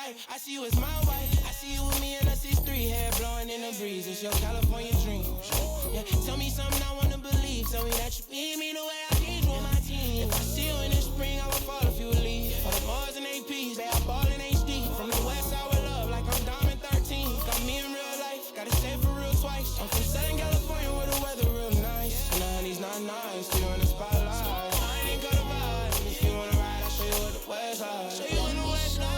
life. I see you as my wife. I see you with me in a 6'3", hair blowing in the breeze. It's your California dream. Yeah, tell me something I wanna believe. Tell me that you need me the way I need you on my team. If I see you in the spring, I will fall if you leave. For the Mars and APs, they are ball in HD. From the west side with love, like I'm Diamond 13. Got me in real life, gotta say it for real twice. I'm from Southern California where the weather real nice. And the honey's not nice, still in the spotlight. I ain't gonna ride, if you wanna ride, I'll show you what the west side. Show you on the west side.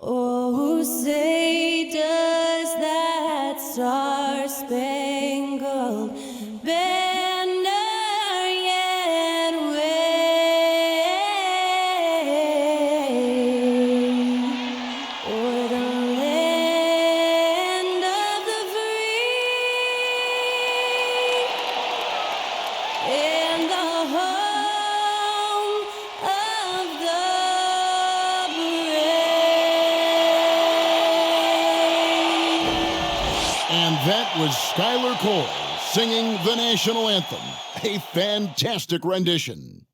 Oh, say does that star-spangled banner yet wave o'er the land of the free and the home of the And that was Skylar Cole singing the national anthem. A fantastic rendition.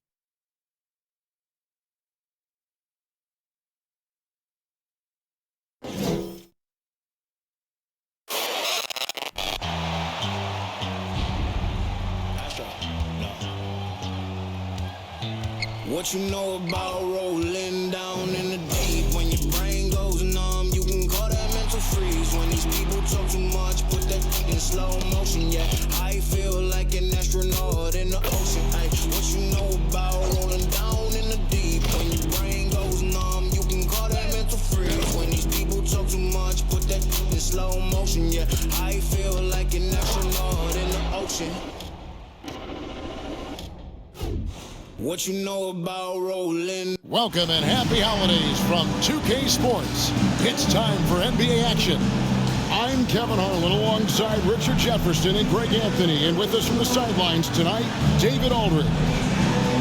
What you know about rolling down in the deep? When your brain goes numb, you can call that mental freeze. When these people talk too much, put that in slow motion. Yeah, I feel like an astronaut in the ocean. Ay, what you know about rolling down in the deep? When your brain goes numb, you can call that mental freeze. When these people talk too much, put that in slow motion. Yeah, I feel like an astronaut in the ocean. What you know about rolling? Welcome and happy holidays from 2K Sports. It's time for NBA action. I'm Kevin Harlan alongside Richard Jefferson and Greg Anthony. And with us from the sidelines tonight, David Aldridge.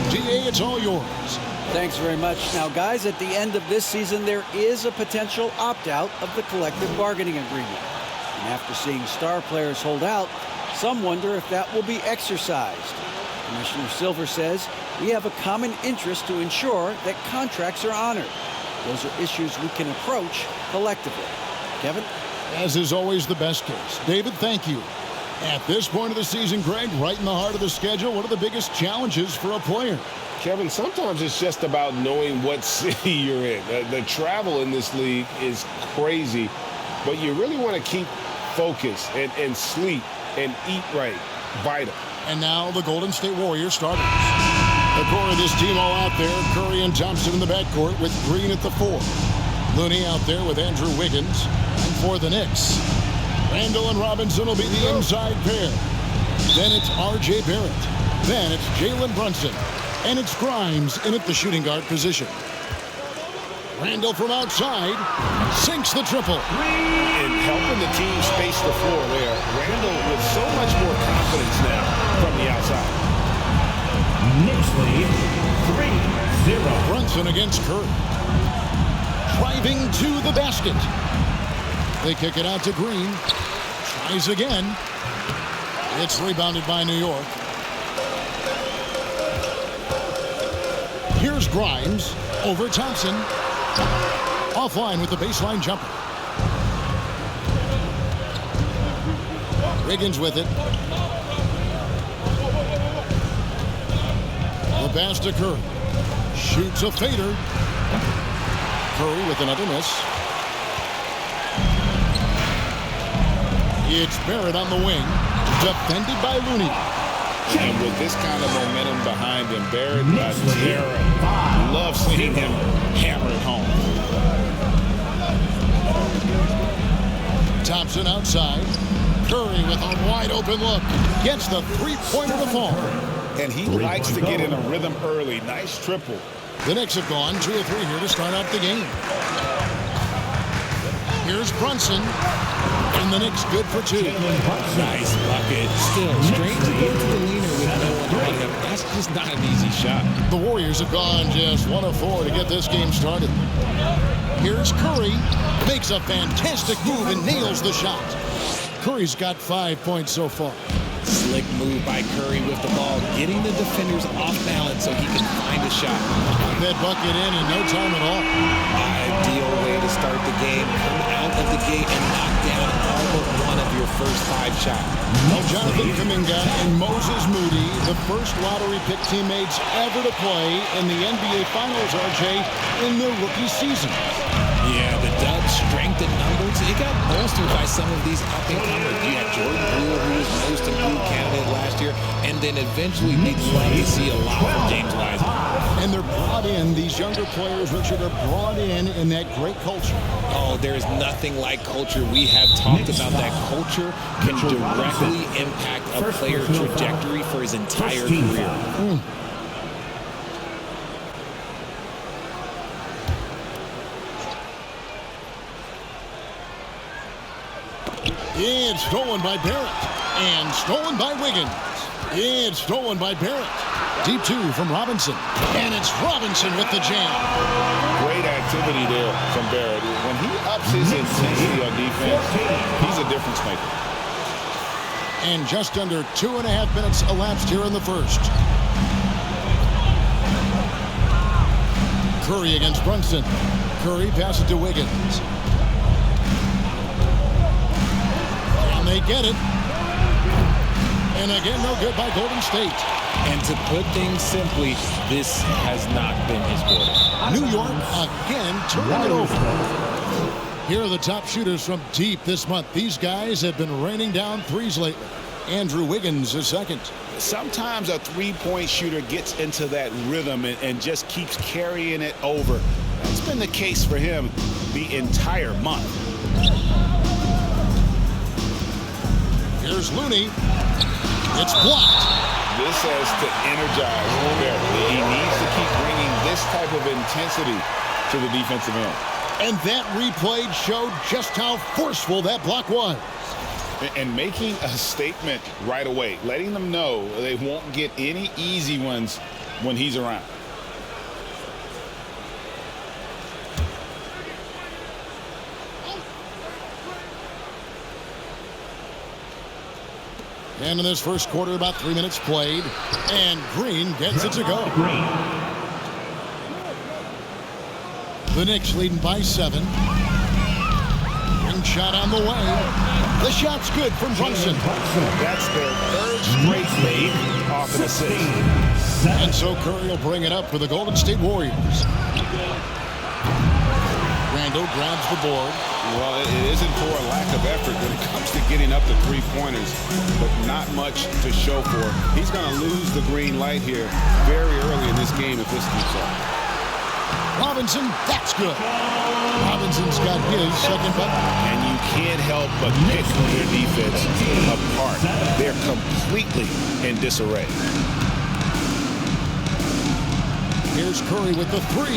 DA, it's all yours. Thanks very much. Now, guys, at the end of this season, there is a potential opt-out of the collective bargaining agreement. And after seeing star players hold out, some wonder if that will be exercised. Commissioner Silver says, we have a common interest to ensure that contracts are honored. Those are issues we can approach collectively. Kevin? As is always the best case. David, thank you. At this point of the season, Greg, right in the heart of the schedule, what are the biggest challenges for a player? Kevin, sometimes it's just about knowing what city you're in. The travel in this league is crazy, but you really want to keep focus and sleep and eat right. Vital. And now the Golden State Warriors starters. The core of this team all out there. Curry and Thompson in the backcourt with Green at the 4. Looney out there with Andrew Wiggins. And for the Knicks, Randall and Robinson will be the inside pair. Then it's R.J. Barrett. Then it's Jalen Brunson. And it's Grimes in at the shooting guard position. Randall from outside sinks the triple. And helping the team space the floor there. Randall with so much more confidence now from the outside. Knicks lead 3-0. Brunson against Curry. Driving to the basket. They kick it out to Green. Tries again. It's rebounded by New York. Here's Grimes over Thompson. Offline with the baseline jumper. Wiggins with it. The pass to Curry. Shoots a fader. Curry with another miss. It's Barrett on the wing. Defended by Looney. And with this kind of momentum behind him, Barrett, love seeing him hammer it home. Thompson outside. Curry with a wide open look. Gets the three-pointer to fall. And he likes to get in a rhythm early. Nice triple. The Knicks have gone 2 of 3 here to start out the game. Here's Brunson. And the Knicks good for 2. Nice bucket. Still, strange to get to the leaner with no one around him. That's just not an easy shot. The Warriors have gone just 1 of 4 to get this game started. Here's Curry. Makes a fantastic move and nails the shot. Curry's got 5 points so far. Slick move by Curry with the ball, getting the defenders off balance so he can find a shot. That bucket in no time at all. Ideal way to start the game. Come out of the gate and knock down all but one of your first 5 shots. Well, Jonathan Kuminga and Moses Moody, the first lottery pick teammates ever to play in the NBA Finals, RJ, in their rookie season. Yeah, the Dubs' strength in numbers, it got bolstered by some of these up-and-comers. You had Jordan Poole, who was most improved candidate last year, and then eventually we'd love to see a lot from James Wiseman. And they're brought in, these younger players, Richard, are brought in that great culture. Oh, there is nothing like culture. We have talked about that culture can directly impact a player's trajectory for his entire career. It's stolen by Barrett. And stolen by Wiggins. It's stolen by Barrett. Deep 2 from Robinson. And it's Robinson with the jam. Great activity there from Barrett. When he ups his intensity on defense, he's a difference maker. And just under 2.5 minutes elapsed here in the first. Curry against Brunson. Curry passes to Wiggins. And they get it. And again, no good by Golden State. And to put things simply, this has not been his quarter. New York again turning it over. Here are the top shooters from deep this month. These guys have been raining down threes lately. Andrew Wiggins is second. Sometimes a three-point shooter gets into that rhythm and just keeps carrying it over. That's been the case for him the entire month. Here's Looney. It's blocked. This has to energize Barrett. He needs to keep bringing this type of intensity to the defensive end. And that replay showed just how forceful that block was. And making a statement right away, letting them know they won't get any easy ones when he's around. And in this first quarter, about 3 minutes played. And Green gets it to go. The Knicks leading by 7. Ring shot on the way. The shot's good from Thompson. That's their third straight lead off an assist. And so Curry will bring it up for the Golden State Warriors. Randall grabs the board. Well, it isn't for a lack of effort when it comes to getting up the three-pointers, but not much to show for. He's going to lose the green light here very early in this game if this keeps up. Robinson, that's good. Robinson's got his second bucket. And you can't help but pick their defense apart. They're completely in disarray. Here's Curry with the 3.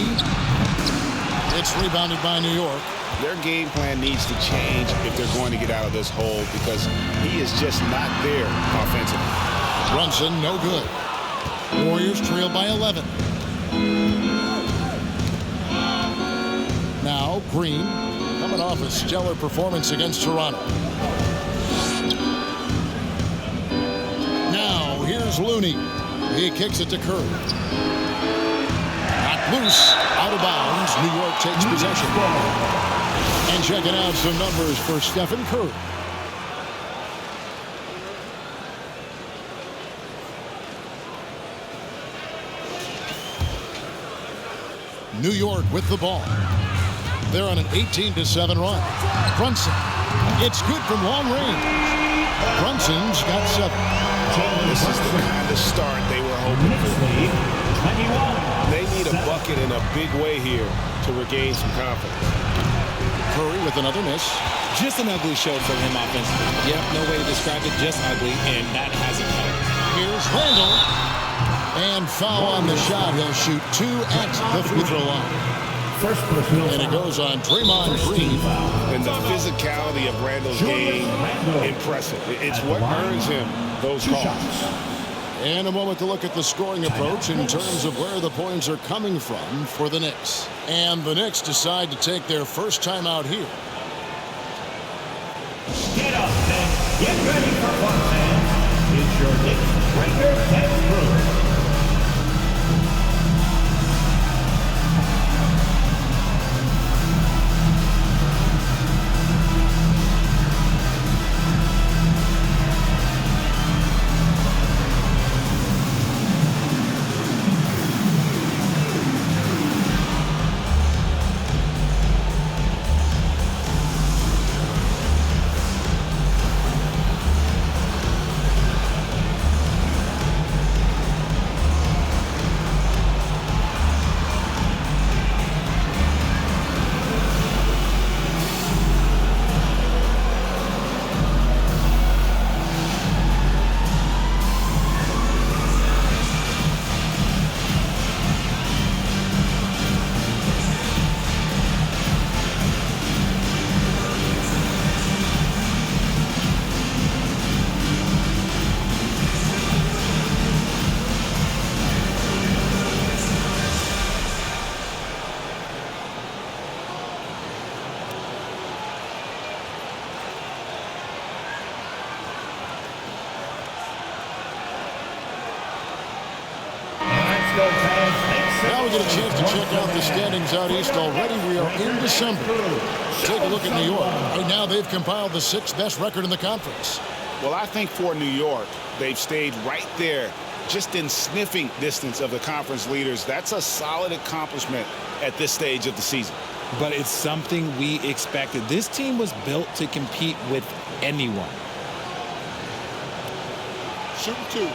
It's rebounded by New York. Their game plan needs to change if they're going to get out of this hole because he is just not there offensively. Brunson, no good. Warriors trail by 11. Now Green, coming off a stellar performance against Toronto. Now here's Looney. He kicks it to Curry. Loose, out of bounds. New York takes possession. And checking out some numbers for Stephen Curry. New York with the ball. They're on an 18-7 run. Brunson. It's good from long range. Brunson's got 7. This is the kind of start they were hoping for. They need a bucket in a big way here to regain some confidence. Curry with another miss. Just an ugly show from him offensively. Yep, no way to describe it, just ugly, and that hasn't helped. Here's Randall. And foul on the shot. He'll shoot 2 at the free throw line. And it goes on Draymond Green. And the physicality of Randall's game, impressive. It's what earns him those calls. And a moment to look at the scoring approach in terms of where the points are coming from for the Knicks. And the Knicks decide to take their first time out here. Get up and get ready for fun, fans. It's your Knicks Breaker and Brewer. Now we get a chance to check out the standings out east already. We are in December. Take a look at New York. Right now they've compiled the 6th best record in the conference. Well, I think for New York, they've stayed right there, just in sniffing distance of the conference leaders. That's a solid accomplishment at this stage of the season. But it's something we expected. This team was built to compete with anyone. Shooting 2.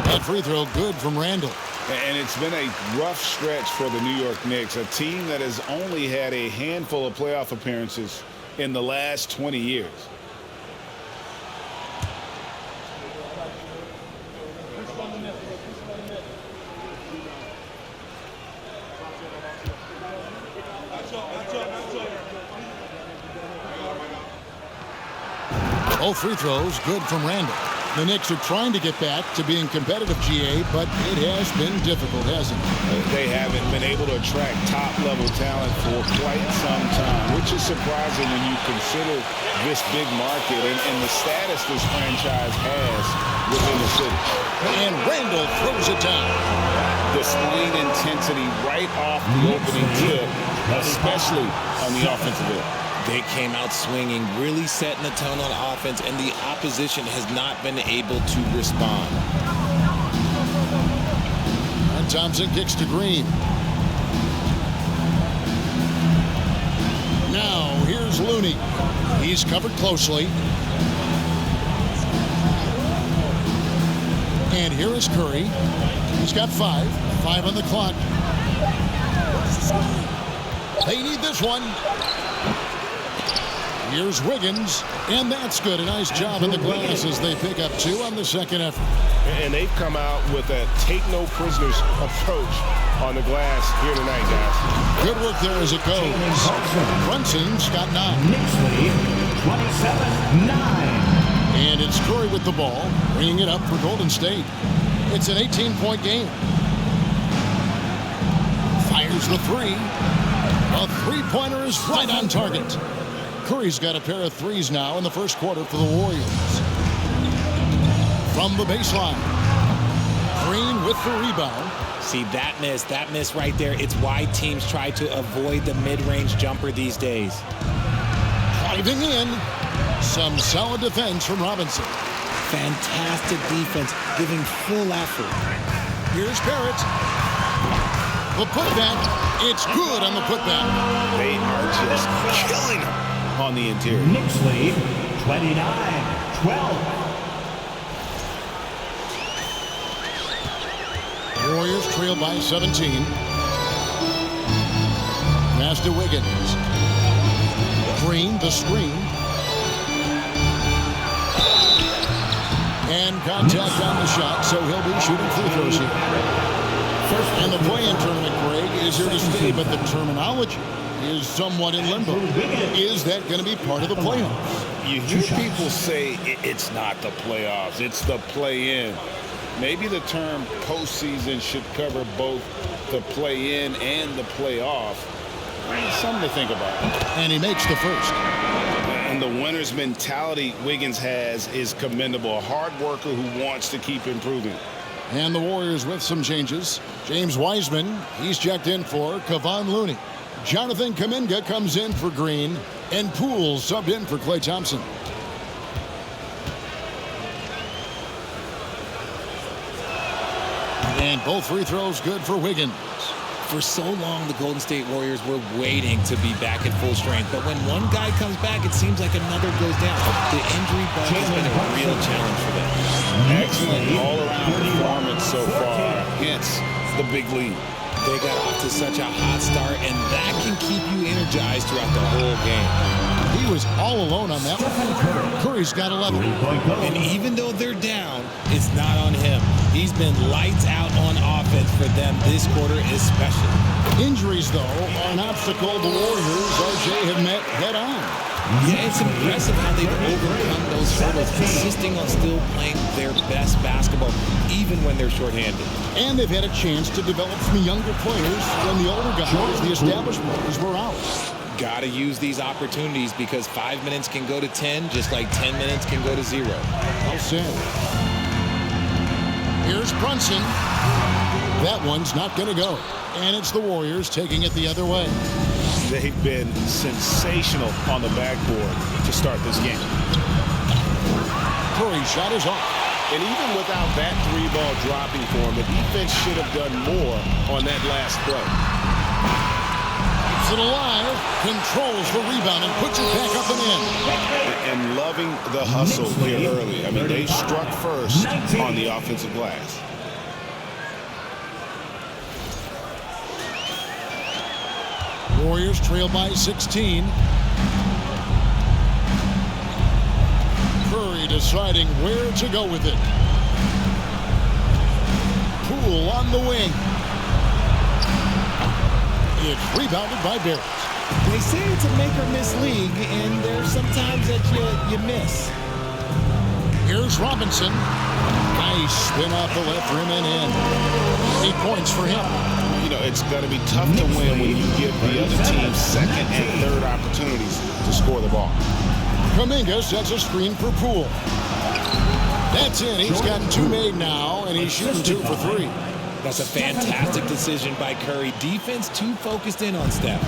That free throw good from Randall. And it's been a rough stretch for the New York Knicks, a team that has only had a handful of playoff appearances in the last 20 years. All free throws good from Randall. The Knicks are trying to get back to being competitive, GA, but it has been difficult, hasn't it? They haven't been able to attract top-level talent for quite some time, which is surprising when you consider this big market and the status this franchise has within the city. And Randall throws it down. Displaying intensity right off the opening tip, especially on the offensive end. They came out swinging, really setting the tone on offense, and the opposition has not been able to respond. And Thompson kicks to Green. Now, here's Looney. He's covered closely. And here is Curry. He's got 5. 5 on the clock. They need this one. Here's Wiggins, and that's good. A nice job in the glass as they pick up 2 on the second effort. And they've come out with a take-no-prisoners approach on the glass here tonight, guys. Good work there as it goes. Brunson's got 9. Knicks lead 27-9. And it's Curry with the ball, bringing it up for Golden State. It's an 18-point game. Fires the three. A three-pointer is right on target. Curry's got a pair of threes now in the first quarter for the Warriors. From the baseline. Green with the rebound. See, that miss right there. It's why teams try to avoid the mid-range jumper these days. Driving in. Some solid defense from Robinson. Fantastic defense, giving full effort. Here's Barrett. The putback. It's good on the putback. They are just killing him on the interior. Knicks lead 29-12. Warriors trail by 17. Pass to Wiggins. Green, the screen. And contact on the shot, so he'll be shooting free throws here. And the play-in tournament, Greg, is here to stay, but the terminology is somewhat in limbo. Is that going to be part of the playoffs? You hear people say it's not the playoffs, it's the play-in. Maybe the term postseason should cover both the play-in and the playoff. Something to think about. And he makes the first. And the winner's mentality Wiggins has is commendable. A hard worker who wants to keep improving. And the Warriors with some changes. James Wiseman, he's checked in for Kevon Looney. Jonathan Kuminga comes in for Green. And Poole subbed in for Klay Thompson. And both free throws good for Wiggins. For so long, the Golden State Warriors were waiting to be back at full strength. But when one guy comes back, it seems like another goes down. The injury bug has been a real challenge for them. Excellent all-around performance so far. Hence the big lead. They got off to such a hot start, and that can keep you energized throughout the whole game. He was all alone on that one. Curry's got 11. And even though they're down, it's not on him. He's been lights out on offense for them this quarter especially. Injuries, though, are an obstacle the Warriors, RJ, have met head-on. Yeah, it's impressive how they've overcome those hurdles, insisting on still playing their best basketball, even when they're shorthanded. And they've had a chance to develop some younger players when the older guys, the established players, were out. Got to use these opportunities because 5 minutes can go to 10, just like 10 minutes can go to 0. Well said. Here's Brunson. That one's not going to go. And it's the Warriors taking it the other way. They've been sensational on the backboard to start this game. Curry's shot is off. And even without that three-ball dropping for him, the defense should have done more on that last play. Keeps it alive, controls the rebound, and puts it back up and in. And loving the hustle here early. I mean, they struck first on the offensive glass. Warriors trail by 16. Curry deciding where to go with it. Poole on the wing. It's rebounded by Barrett. They say it's a make-or-miss league, and there's sometimes that you miss. Here's Robinson. Nice spin off the left rim and in. 8 points for him. You know, it's going to be tough to win when you give the other team second and third opportunities to score the ball. Kuminga sets a screen for Poole. That's in. He's gotten 2 made now, and he's shooting 2 for 3. That's a fantastic decision by Curry. Defense too focused in on Steph.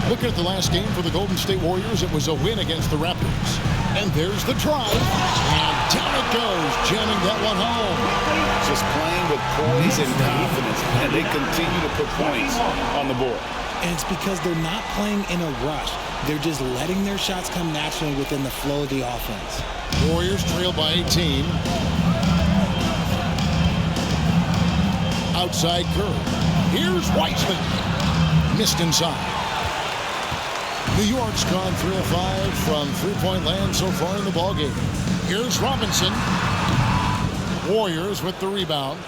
Looking at the last game for the Golden State Warriors, it was a win against the Raptors. And there's the drive. And down it goes, jamming that one home. Just playing with poise and confidence, and they continue to put points on the board. And it's because they're not playing in a rush. They're just letting their shots come naturally within the flow of the offense. Warriors trail by 18. Outside Curry. Here's Wiseman. Missed inside. New York's gone 3 of 5 from three-point land so far in the ballgame. Here's Robinson. Warriors with the rebound.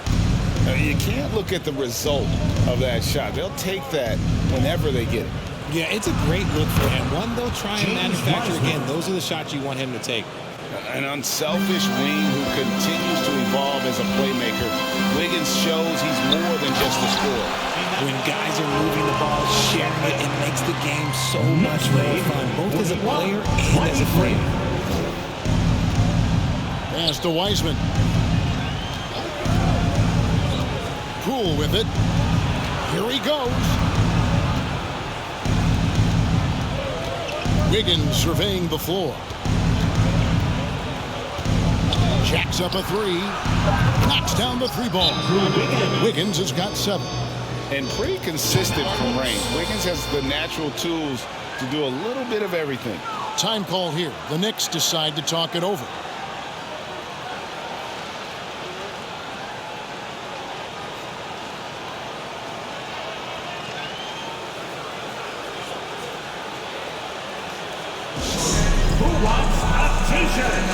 You can't look at the result of that shot. They'll take that whenever they get it. Yeah, it's a great look for him. One they'll try and manufacture again. Those are the shots you want him to take. An unselfish wing who continues to evolve as a playmaker. Wiggins shows he's more than just a scorer. When guys are moving the ball, sharing it, it makes the game so much more fun, both as a player and as a fan. Pass to Wiseman. Poole with it. Here he goes. Wiggins surveying the floor. Jacks up a three. Knocks down the three ball. Wiggins has got 7. And pretty consistent from range. Wiggins has the natural tools to do a little bit of everything. Time call here. The Knicks decide to talk it over. Who wants a t-shirt?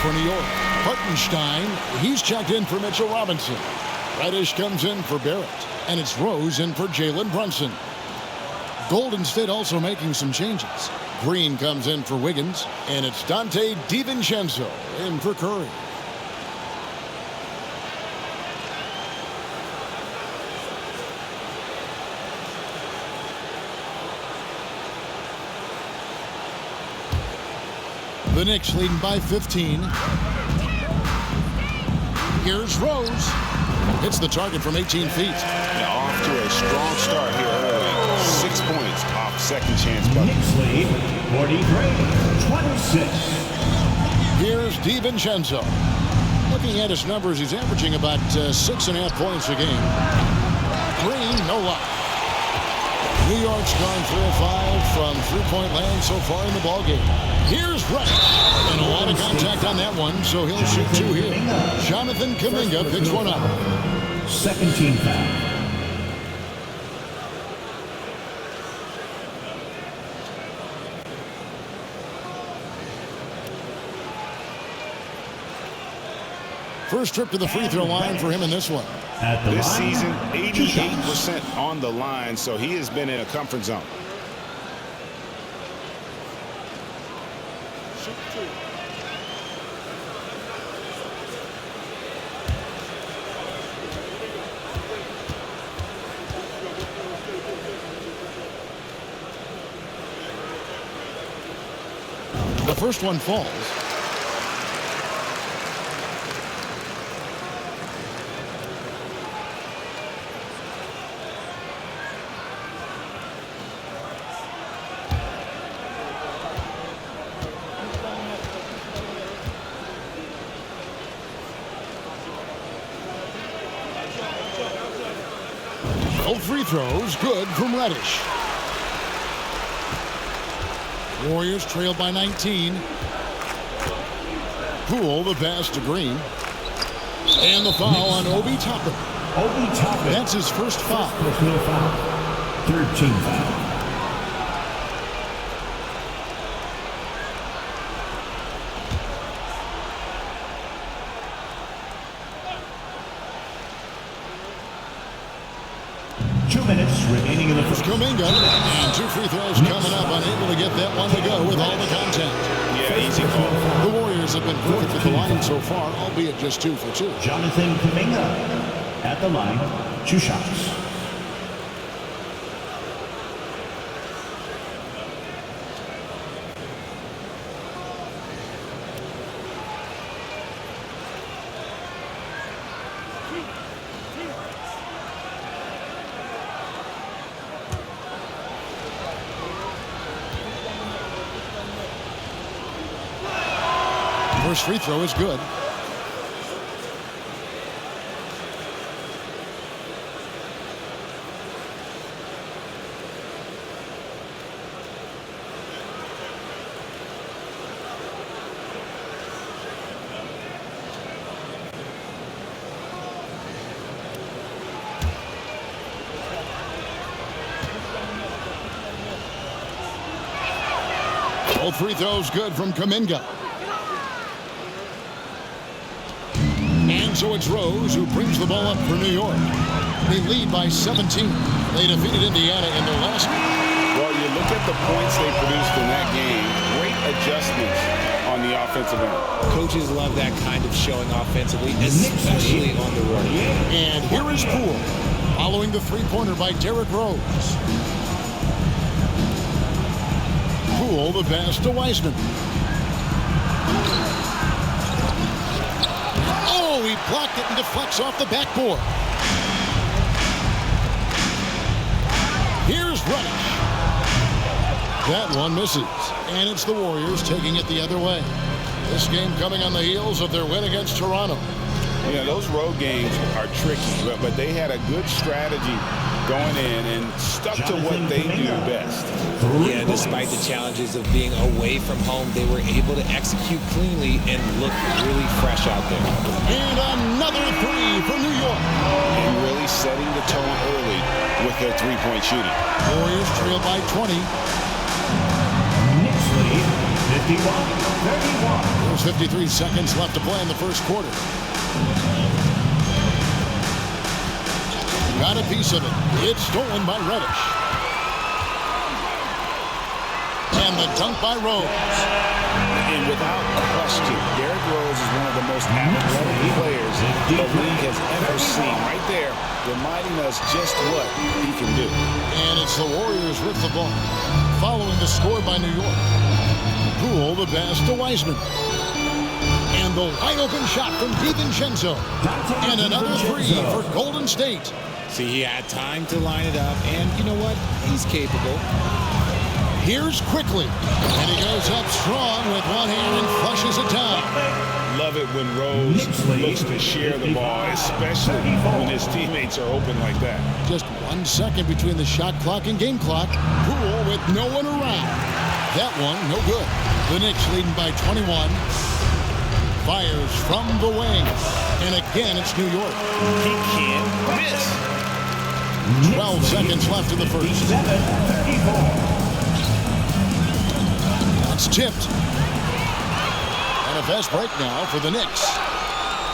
For New York, Hartenstein, he's checked in for Mitchell Robinson. Reddish comes in for Barrett, and it's Rose in for Jalen Brunson. Golden State also making some changes. Green comes in for Wiggins, and it's Dante DiVincenzo in for Curry. The Knicks leading by 15. Here's Rose. Hits the target from 18 feet. Now off to a strong start here early. 6 points off second chance bucket. Knicks lead 43-26. Here's DiVincenzo. Looking at his numbers, he's averaging about 6.5 points a game. Green, no luck. New York's gone 3 of 5 from three-point land so far in the ballgame. Here's Reddish. And a lot of contact on that one, so he'll shoot 2 here. Jonathan Kuminga picks one up. Second team foul. First trip to the free throw line for him in this one. This season, 88% on the line, so he has been in a comfort zone. The first one falls. Both free throws good from Reddish. Warriors trail by 19. Poole the pass to Green. And the foul on Obi Toppin. Obi Toppin. That's his first foul. Personal foul. Third team foul. Remaining in the first. Kuminga, and 2 free throws coming up, unable to get that one to go with all the contact. Yeah, easy call. The Warriors have been perfect at the line so far, albeit just 2 for 2. Jonathan Kuminga at the line, 2 shots. First free throw is good. Both free throws good from Kuminga. And so it's Rose who brings the ball up for New York. They lead by 17. They defeated Indiana in their last game. Well, you look at the points they produced in that game. Great adjustments on the offensive end. Coaches love that kind of showing offensively, especially on the road. And here is Poole, following the three-pointer by Derrick Rose. Poole, the pass to Wiseman. Oh, he blocked it and deflects off the backboard. Here's Reddish. That one misses. And it's the Warriors taking it the other way. This game coming on the heels of their win against Toronto. You know, those road games are tricky, but they had a good strategy going in and stuck to what they do best. Yeah, despite the challenges of being away from home, they were able to execute cleanly and look really fresh out there. And another three for New York. And really setting the tone early with their three-point shooting. Warriors trail by 20. Knicks lead 51-31. There's 53 seconds left to play in the first quarter. Got a piece of it. It's stolen by Reddish. And the dunk by Rose. And without question, Derrick Rose is one of the most athletic players the league has ever seen. Right there, reminding us just what he can do. And it's the Warriors with the ball, following the score by New York. Poole, the pass to Wiseman. And the wide-open shot from DiVincenzo. And another three for Golden State. See, he had time to line it up, and you know what? He's capable. Here's Quickly, and he goes up strong with one hand and flushes it down. Love it when Rose looks to share the ball, especially when his teammates are open like that. Just 1 second between the shot clock and game clock. Poole with no one around. That one, no good. The Knicks leading by 21. Fires from the wing. And again, it's New York. He can't miss. 12 seconds left in the first. 34. It's tipped. And a fast break now for the Knicks.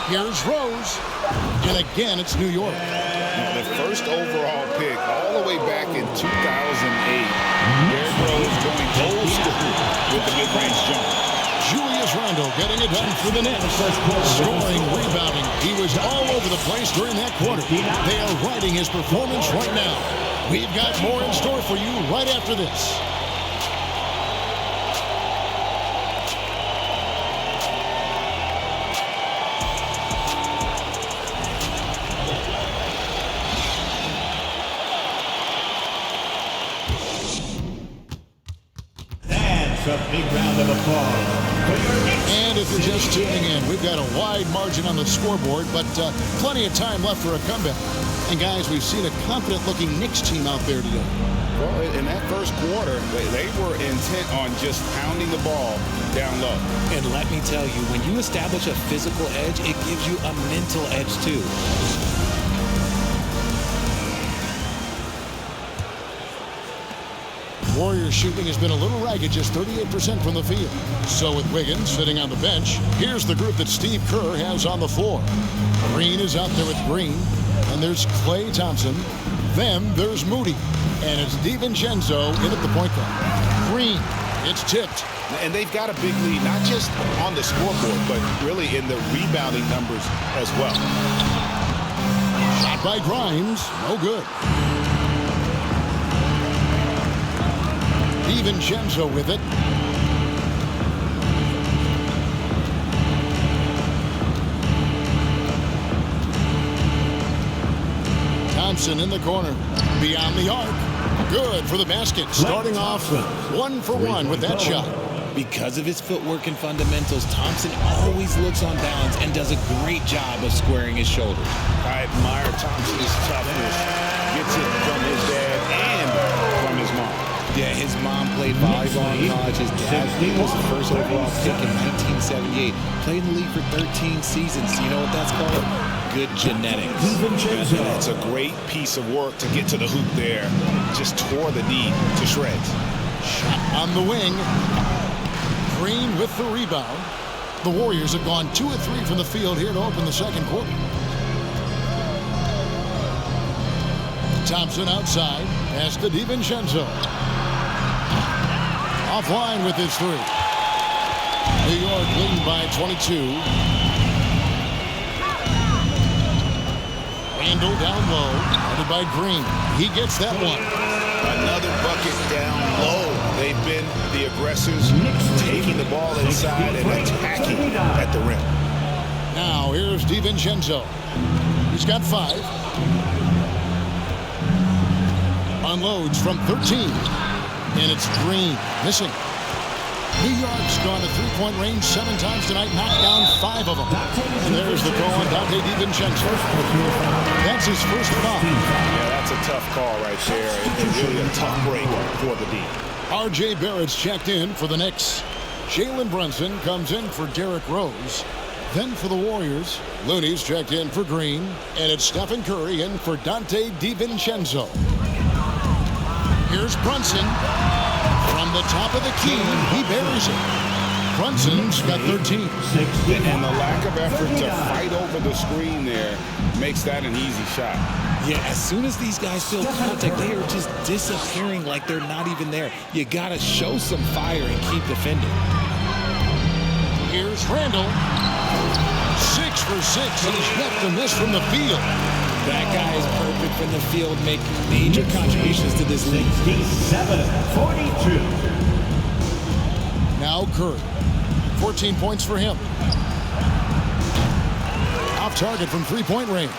Here's Rose. And again, it's New York. The first overall pick all the way back in 2008. Derrick Rose going old school with the mid-range jump. Julius Randle getting it done for the Knicks. Scoring, rebounding. He was all over the place during that quarter. They are riding his performance right now. We've got more in store for you right after this. A big round of applause for your Knicks. And if you're just tuning in, we've got a wide margin on the scoreboard, but plenty of time left for a comeback. And guys, we've seen a confident-looking Knicks team out there today. Well, in that first quarter, they were intent on just pounding the ball down low. And let me tell you, when you establish a physical edge, it gives you a mental edge too. Warriors shooting has been a little ragged, just 38% from the field. So with Wiggins sitting on the bench, here's the group that Steve Kerr has on the floor. Green is out there with Green, and there's Klay Thompson. Then there's Moody, and it's DiVincenzo in at the point guard. Green It's tipped. And they've got a big lead, not just on the scoreboard, but really in the rebounding numbers as well. Shot by Grimes. No good. DiVincenzo with it. Thompson in the corner. Beyond the arc. Good for the basket. Starting off 1 for 1 with that shot. Because of his footwork and fundamentals, Thompson always looks on balance and does a great job of squaring his shoulders. I admire Thompson's toughness. Gets it from his dad and from his mom. Yeah, his mom played volleyball in college. His dad was the first overall pick in 1978. Played in the league for 13 seasons. You know what that's called? Good genetics. It's a great piece of work to get to the hoop there. Just tore the knee to shreds. Shot on the wing. Green with the rebound. The Warriors have gone 2 of 3 from the field here to open the second quarter. Thompson outside. Pass to DiVincenzo. Offline with his 3. New York leading by 22. Randall down low. Guarded by Green. He gets that one. Another bucket down low. They've been the aggressors, taking the ball inside and attacking at the rim. Now here's DiVincenzo. He's got 5. Unloads from 13. And it's Green missing. New York's gone to three-point range 7 times tonight, knocked down 5 of them. And there's the call on Dante DiVincenzo. That's his first foul. Yeah, that's a tough call right there. And really a tough break for the D. R.J. Barrett's checked in for the Knicks. Jalen Brunson comes in for Derrick Rose. Then for the Warriors, Looney's checked in for Green. And it's Stephen Curry in for Dante DiVincenzo. Here's Brunson. From the top of the key, he buries it. Brunson's got 13. And the lack of effort to fight over the screen there makes that an easy shot. Yeah, as soon as these guys feel contact, they are just disappearing like they're not even there. You got to show some fire and keep defending. Here's Randall. 6 for 6, and he's yet to miss from the field. That guy is perfect from the field, making major contributions to this league. 67-42. Now Curry. 14 points for him. Off target from three-point range.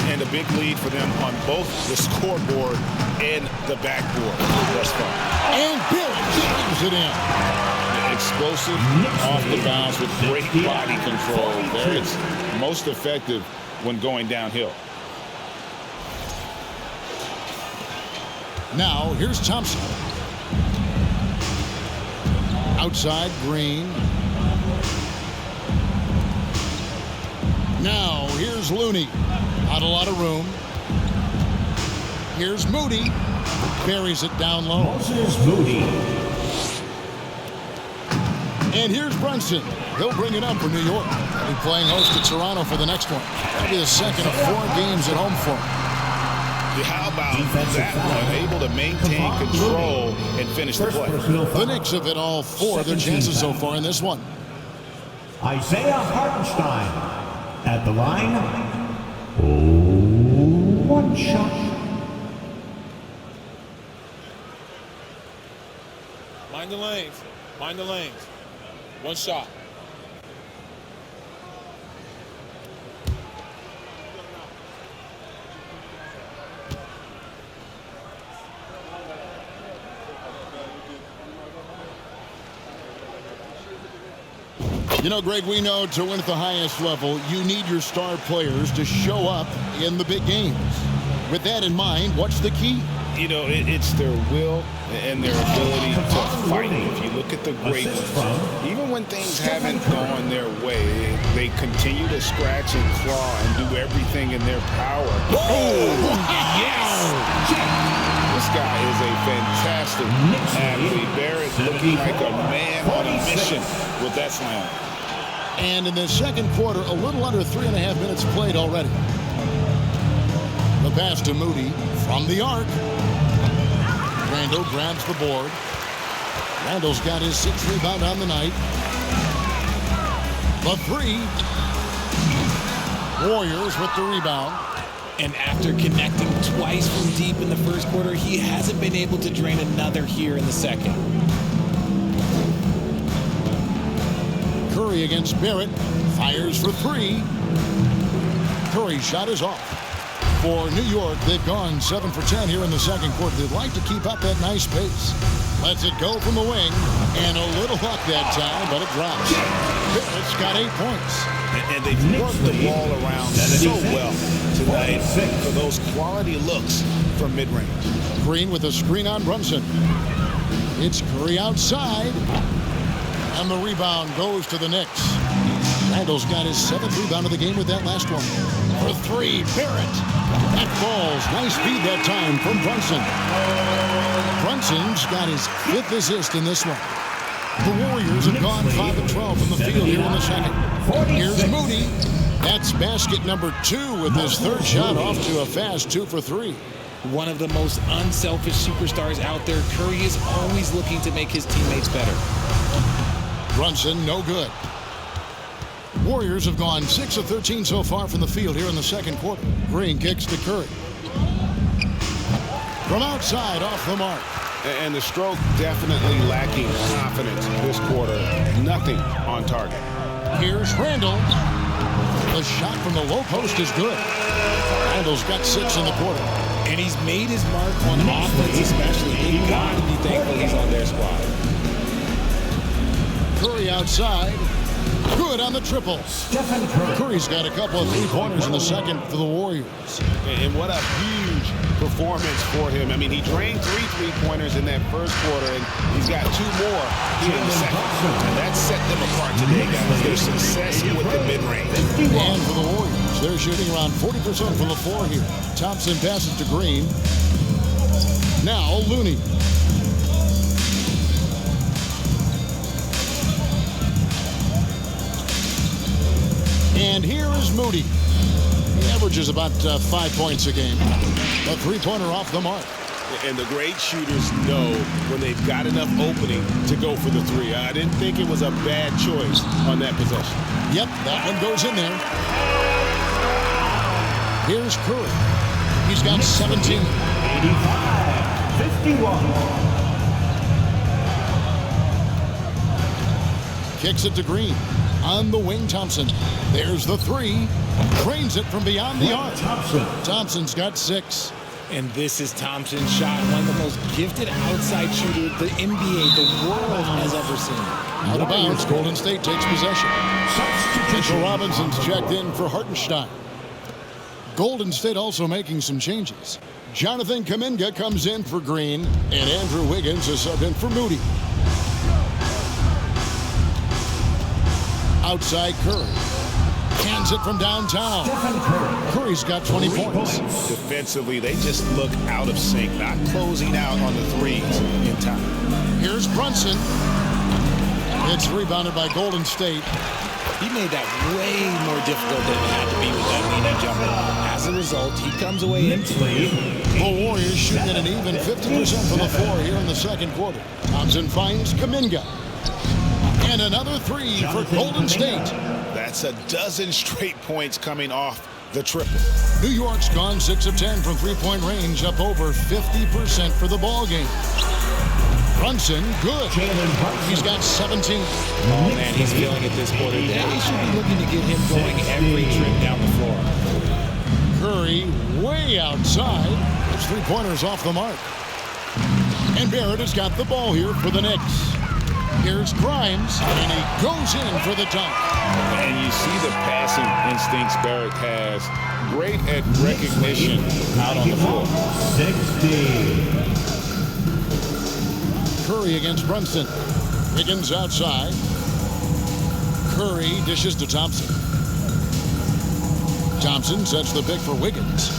And a big lead for them on both the scoreboard and the backboard thus far. And Bill jams it in. Explosive off the bounce with great body control. There it's most effective when going downhill. Now, here's Thompson. Outside, Green. Now, here's Looney. Not a lot of room. Here's Moody. Buries it down low. Moses Moody. And here's Brunson. He'll bring it up for New York. They'll be playing host to Toronto for the next one. That'll be the second of 4 games at home for him. How about that one? Able to maintain control and finish the play. The Knicks have hit all 4 of their chances so far in this one. Isaiah Hartenstein at the line. 1 shot. Mind the lanes. Mind the lanes. 1 shot. You know, Greg, we know to win at the highest level, you need your star players to show up in the big games. With that in mind, what's the key? You know, it's their will and their ability to fight. If you look at the great ones, even when things haven't gone their way, they continue to scratch and claw and do everything in their power. Oh, yes! This guy is a fantastic athlete. Barrett looking like a man on a mission with that slam. And in the second quarter, a little under 3.5 minutes played already. The pass to Moody from the arc. Randall grabs the board. Randall's got his 6th rebound on the night. The 3. Warriors with the rebound. And after connecting twice from deep in the first quarter, he hasn't been able to drain another here in the second. Curry against Barrett. Fires for 3. Curry's shot is off. For New York, they've gone 7 for 10 here in the second quarter. They'd like to keep up that nice pace. Lets it go from the wing. And a little luck that time, but it drops. Barrett's got 8 points. And they've worked the ball around so well tonight for those quality looks from mid-range. Green with a screen on Brunson. It's Curry outside. And the rebound goes to the Knicks. Randall's got his 7th rebound of the game with that last one. For 3, Barrett. That falls. Nice feed that time from Brunson. Brunson's got his 5th assist in this one. The Warriors have gone 5 of 12 from the field here in the second. Here's Moody. That's basket number 2 with his 3rd shot off to a fast 2 for 3. One of the most unselfish superstars out there, Curry is always looking to make his teammates better. Brunson, no good. Warriors have gone 6 of 13 so far from the field here in the second quarter. Green kicks to Curry. From outside, off the mark. And the stroke definitely lacking confidence this quarter. Nothing on target. Here's Randall. The shot from the low post is good. Randall's got 6 in the quarter. And he's made his mark on offense especially. They've got to be thankful he's on their squad. Curry outside. Good on the triple. Curry's got a couple of 3-pointers in the second for the Warriors. And what a huge performance for him. I mean, he drained 3 3-pointers in that first quarter, and he's got 2 more here in the second. And that set them apart today, guys. Their success with the mid-range. And for the Warriors, they're shooting around 40% from the floor here. Thompson passes to Green. Now Looney. And here is Moody. He averages about 5 points a game. A 3-pointer off the mark. And the great shooters know when they've got enough opening to go for the 3. I didn't think it was a bad choice on that possession. Yep, that one goes in there. Here's Curry. He's got 17. 85-51. Kicks it to Green. On the wing, Thompson. There's the 3. Drains it from beyond the arc. Thompson's got 6. And this is Thompson's shot, one of the most gifted outside shooters the NBA, the world has ever seen. Out of bounds, Golden State takes possession. Mitchell Robinson's checked in for Hartenstein. Golden State also making some changes. Jonathan Kuminga comes in for Green, and Andrew Wiggins is subbed in for Moody. Outside Curry. Hands it from downtown. Curry's got 20 points. Defensively, they just look out of sync, not closing out on the 3s in time. Here's Brunson. It's rebounded by Golden State. He made that way more difficult than it had to be with that lean-in jumper. As a result, he comes away empty. The Warriors shooting at an even 50% from the floor here in the second quarter. Thompson finds Kuminga. And another 3 for Golden State. That's a dozen straight points coming off the triple. New York's gone 6 of 10 from 3-point range, up over 50% for the ball game. Brunson, good. He's got 17. Oh, man, he's feeling it this quarter. They should be looking to get him going every trip down the floor. Curry way outside. His 3-pointers off the mark. And Barrett has got the ball here for the Knicks. Here's Grimes, and he goes in for the dunk. And you see the passing instincts Barrett has. Great at recognition out on the floor. 60. Curry against Brunson. Wiggins outside. Curry dishes to Thompson. Thompson sets the pick for Wiggins.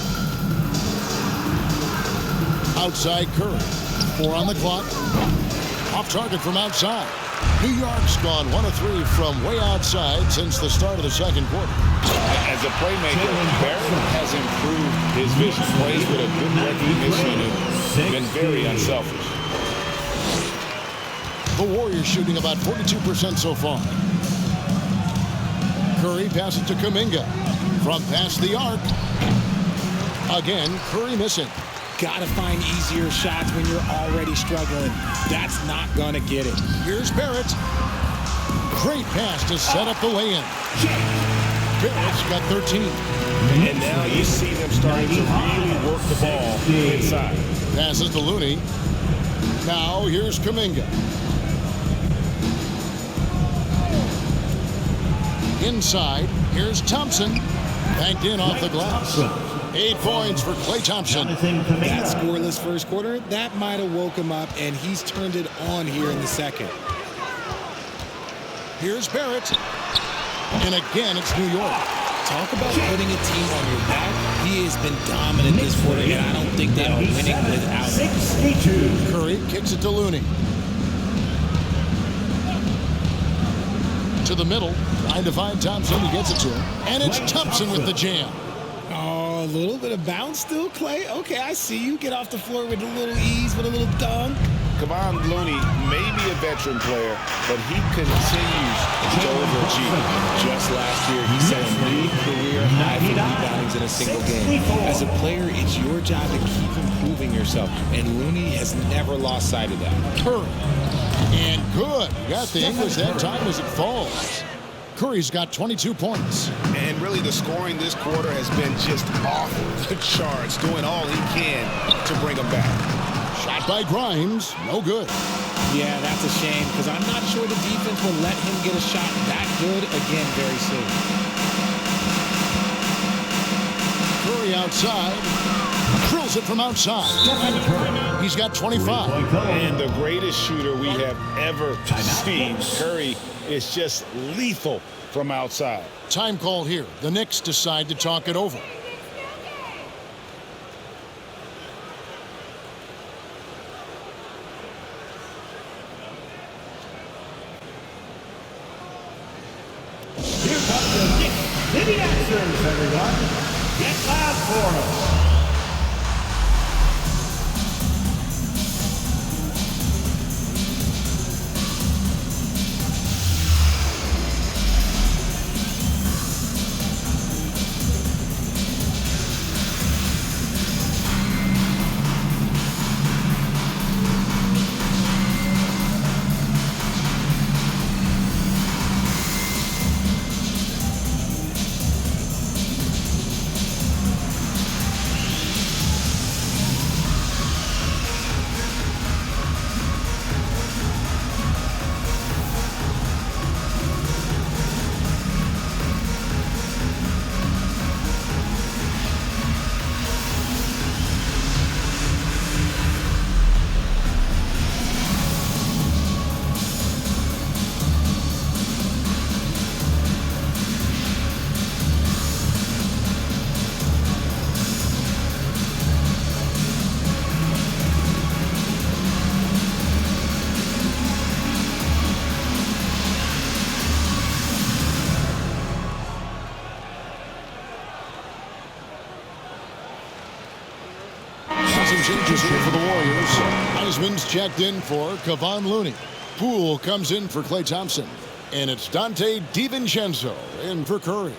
Outside Curry. 4 on the clock. Off target from outside. New York's gone 1 of 3 from way outside since the start of the second quarter. As a playmaker, Barrett has improved his vision. Plays with a good recognition and been very unselfish. The Warriors shooting about 42% so far. Curry passes to Kuminga. From past the arc. Again, Curry missing. Got to find easier shots when you're already struggling. That's not going to get it. Here's Barrett. Great pass to set up the lay-in. Barrett's got 13. And now you see them starting to really work the ball inside. Passes to Looney. Now here's Kuminga. Inside, here's Thompson. Banked in off the glass. 8 points for Klay Thompson. That scoreless first quarter, that might have woke him up, and he's turned it on here in the second. Here's Barrett. And again, it's New York. Talk about putting a team on your back. He has been dominant this quarter, and I don't think they are winning without him. Curry kicks it to Looney. To the middle, trying to find Thompson. He gets it to him. And it's Thompson with the jam. Oh, a little bit of bounce still, Klay. Okay, I see you. Get off the floor with a little ease, with a little dunk. Kevon Looney may be a veteran player, but he continues to overachieve. Just last year, he set a new career high for reboundings in a single game. As a player, it's your job to keep improving yourself, and Looney has never lost sight of that. Curry. And good. Got the English that time as it falls. Curry's got 22 points. And really the scoring this quarter has been just off the charts, doing all he can to bring them back. Shot by Grimes, no good. Yeah, that's a shame because I'm not sure the defense will let him get a shot that good again very soon. Curry outside. Drills it from outside. He's got 25. And the greatest shooter we have ever seen, Curry, is just lethal from outside. Time call here. The Knicks decide to talk it over. Here comes the Knicks to the answers, everyone. Get loud for them. Changes here for the Warriors. Heisman's checked in for Kevon Looney. Poole comes in for Klay Thompson. And it's Dante DiVincenzo in for Curry.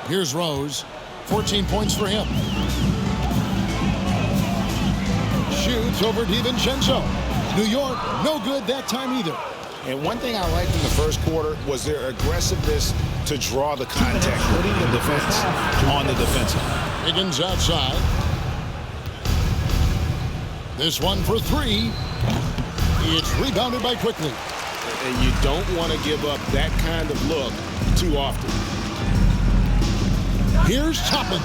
Here's Rose. 14 points for him. Shoots over DiVincenzo. New York, no good that time either. And one thing I liked in the first quarter was their aggressiveness to draw the contact, putting the defense on the defensive. Higgins outside. This one for three. It's rebounded by Quickly. And you don't want to give up that kind of look too often. Here's Toppin.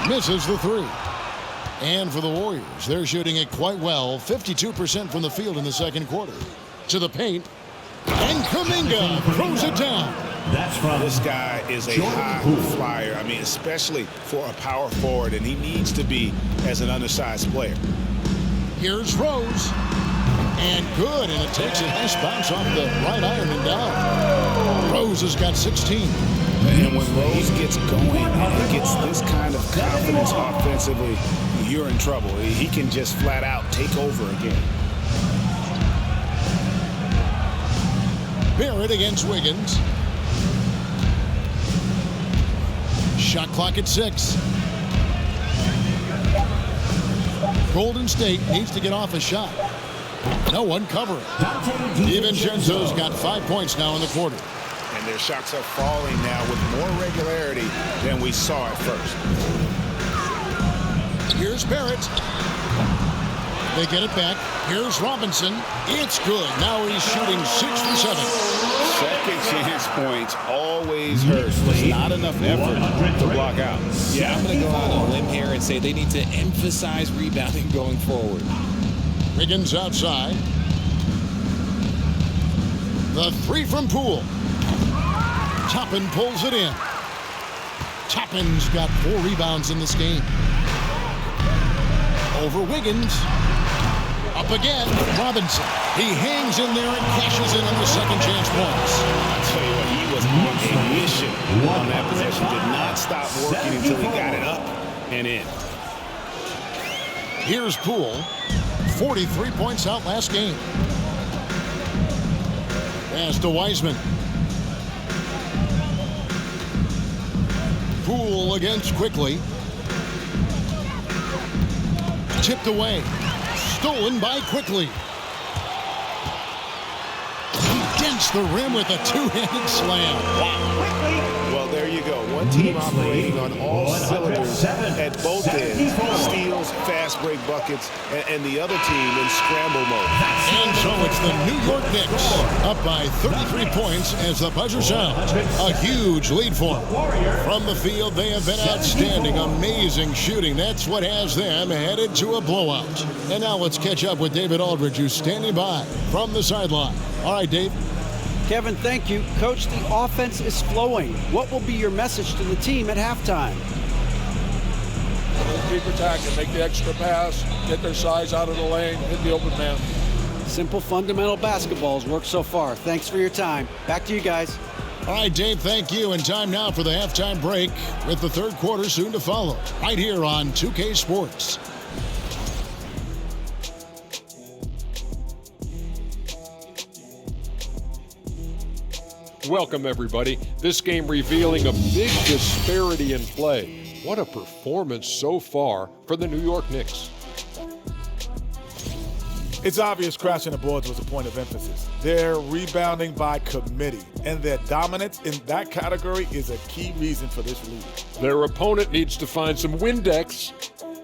Misses the three. And for the Warriors, they're shooting it quite well. 52% from the field in the second quarter. To the paint. And Kuminga throws it down. That's from This guy is a high flyer. I mean, especially for a power forward, and he needs to be as an undersized player. Here's Rose. And good, and it takes a nice bounce off the right iron and down. Rose has got 16. And when Rose gets going and gets this kind of confidence offensively, you're in trouble. He can just flat out take over again. Barrett against Wiggins. Shot clock at 6. Golden State needs to get off a shot. No one covering. DiVincenzo's got 5 points now in the quarter. And their shots are falling now with more regularity than we saw at first. Here's Barrett. They get it back. Here's Robinson. It's good. Now he's shooting 6 for 7. Second chance points always hurt. There's not enough effort to block out. Yeah, I'm going to go out on a limb here and say they need to emphasize rebounding going forward. Wiggins outside. The 3 from Poole. Toppin pulls it in. Toppin's got 4 rebounds in this game. Over Wiggins. Up again, Robinson. He hangs in there and crashes in on the second chance points. I'll tell you what, he was on a mission on that possession. Did not stop working until he got it up and in. Here's Poole. 43 points out last game. Pass to Wiseman. Poole against Quickly. Tipped away. Stolen by Quickly. He dents the rim with a 2-handed slam. Wow. Well, there you go. One team operating on all cylinders at both ends. Steals, fast break buckets, and the other team in scramble mode. And so it's the New York Knicks up by 33 points as the buzzer sounds. A huge lead for them. From the field, they have been outstanding. Amazing shooting. That's what has them headed to a blowout. And now let's catch up with David Aldridge, who's standing by from the sideline. All right, Dave. Kevin, thank you. Coach, the offense is flowing. What will be your message to the team at halftime? Keep attacking, make the extra pass, get their size out of the lane, hit the open man. Simple fundamental basketball's worked so far. Thanks for your time. Back to you guys. All right, Dave, thank you. And time now for the halftime break with the third quarter soon to follow. Right here on 2K Sports. Welcome, everybody. This game revealing a big disparity in play. What a performance so far for the New York Knicks. It's obvious crashing the boards was a point of emphasis. They're rebounding by committee, and their dominance in that category is a key reason for this lead. Their opponent needs to find some Windex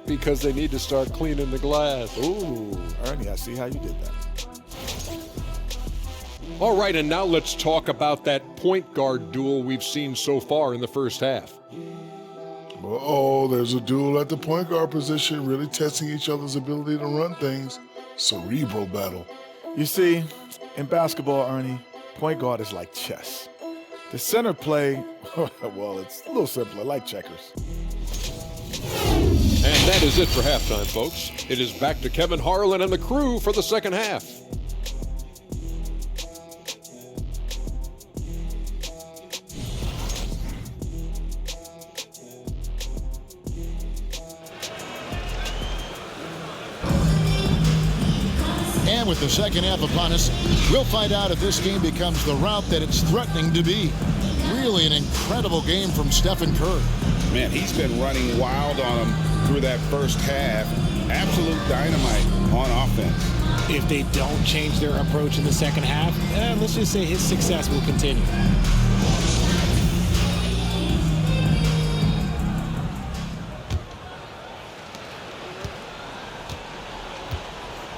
because they need to start cleaning the glass. Ooh, Ernie, I see how you did that. All right, and now let's talk about that point guard duel we've seen so far in the first half. Uh-oh, there's a duel at the point guard position, really testing each other's ability to run things. Cerebral battle. You see, in basketball, Ernie, point guard is like chess. The center play, well, it's a little simpler, like checkers. And that is it for halftime, folks. It is back to Kevin Harlan and the crew for the second half. And with the second half upon us, we'll find out if this game becomes the rout that it's threatening to be. Really an incredible game from Stephen Curry. Man, he's been running wild on him through that first half. Absolute dynamite on offense. If they don't change their approach in the second half, let's just say his success will continue.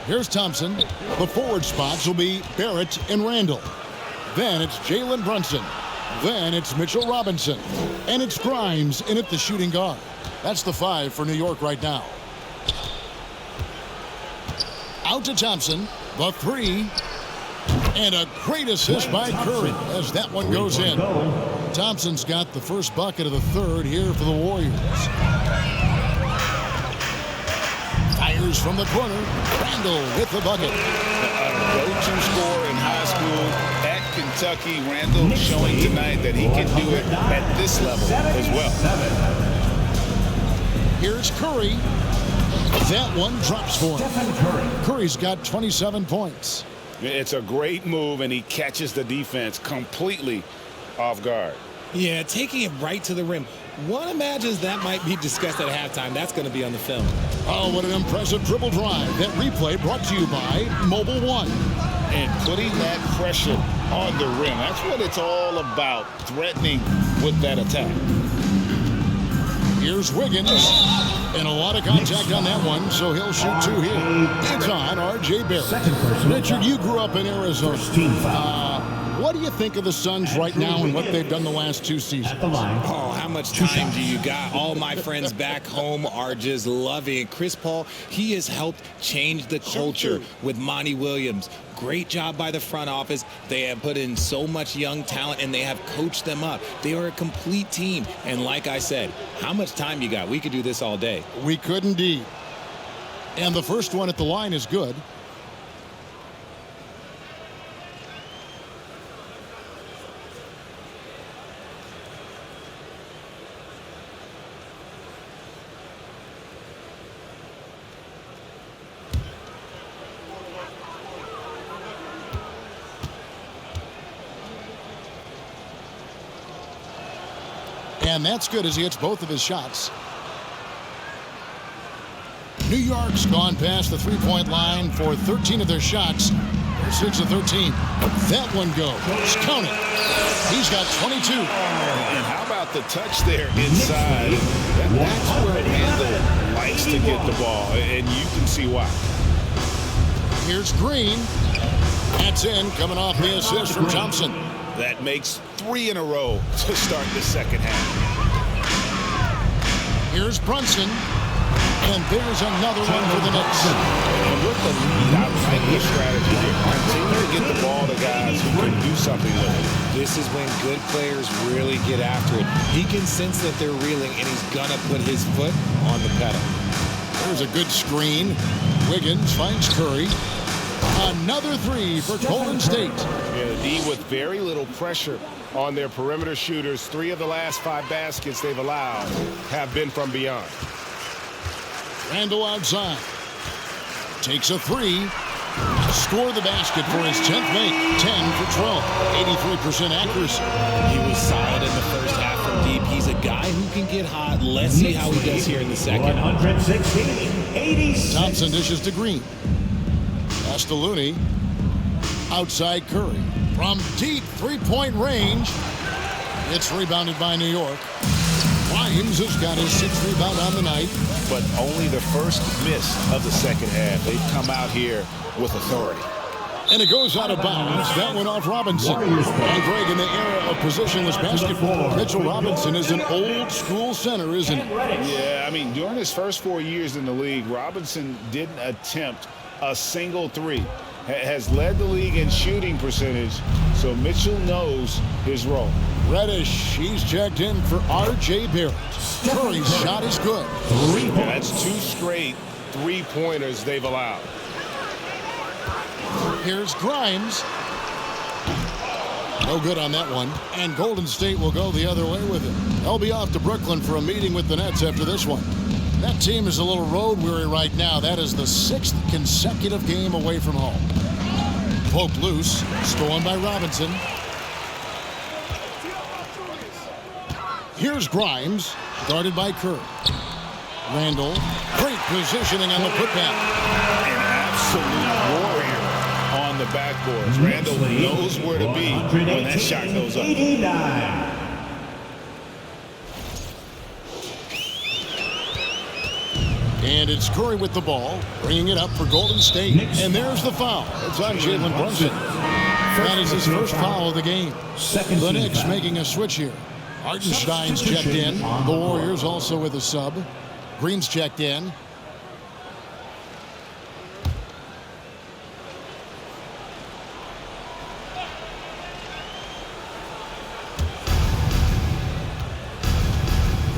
Here's Thompson. The forward spots will be Barrett and Randall. Then it's Jalen Brunson. Then it's Mitchell Robinson. And it's Grimes in at the shooting guard. That's the 5 for New York right now. Out to Thompson. The 3. And a great assist by Curry as that one goes in. Thompson's got the first bucket of the third here for the Warriors. Fires from the corner. Randall with the bucket. Go-to scorer in high school at Kentucky. Randall showing tonight that he can do it at this level as well. Here's Curry. That one drops for him. Curry's got 27 points. It's a great move, and he catches the defense completely off guard. Yeah, taking it right to the rim. One imagines that might be discussed at halftime. That's going to be on the film. Oh, what an impressive dribble drive. That replay brought to you by Mobile One. And putting that pressure on the rim. That's what it's all about, threatening with that attack. Here's Wiggins. And a lot of contact on that one, so he'll shoot two here. It's on R.J. Barrett. Richard, you grew up in Arizona. What do you think of the Suns right now and what they've done the last two seasons? Oh, how much time do you got? All my friends back home are just loving it. Chris Paul, he has helped change the culture with Monty Williams. Great job by the front office. They have put in so much young talent, and they have coached them up. They are a complete team. And like I said, how much time you got? We could do this all day. We could indeed. And the first one at the line is good. And that's good as he hits both of his shots. New York's gone past the three-point line for 13 of their shots. They're 6 of 13. That one goes. Count it. He's got 22. And how about the touch there inside? That's where Randall likes to get the ball, and you can see why. Here's Green. That's in, coming off the assist from Thompson. That makes 3 in a row to start the second half. Here's Brunson. And there's another one for the Knicks. And with the lead, I like this strategy here. Continue to get the ball to guys who can do something with it. This is when good players really get after it. He can sense that they're reeling, and he's going to put his foot on the pedal. There's a good screen. Wiggins finds Curry. Another three for Golden State. Yeah, the D with very little pressure on their perimeter shooters. 3 of the last 5 baskets they've allowed have been from beyond. Randall outside. Takes a 3. Score the basket for his 10th make. 10 for 12. 83% accuracy. He was solid in the first half from deep. He's a guy who can get hot. Let's see how he does here in the second. 116-86. Thompson dishes to Green. Pass to Looney. Outside Curry. From deep three-point range. It's rebounded by New York. Grimes has got his 6th rebound on the night. But only the first miss of the second half. They've come out here with authority. And it goes out of bounds. That went off Robinson. And Greg, in the era of positionless basketball, Mitchell Robinson is an old school center, isn't he? Yeah, I mean, during his first 4 years in the league, Robinson didn't attempt a single 3. Has led the league in shooting percentage, so Mitchell knows his role. Reddish, he's checked in for R.J. Barrett. Curry's shot is good. Yeah, that's 2 straight 3-pointers they've allowed. Here's Grimes. No good on that one. And Golden State will go the other way with it. They'll be off to Brooklyn for a meeting with the Nets after this one. That team is a little road weary right now. That is the 6th consecutive game away from home. Poke loose. Stolen by Robinson. Here's Grimes. Guarded by Curry. Randall. Great positioning on the putback. An absolute warrior on the backboards. Randall knows where to be when that shot goes up. 89. And it's Curry with the ball, bringing it up for Golden State. And there's the foul. It's on Jalen Brunson. That is his first foul of the game. The Knicks making a switch here. Hartenstein's checked in. The Warriors also with a sub. Green's checked in.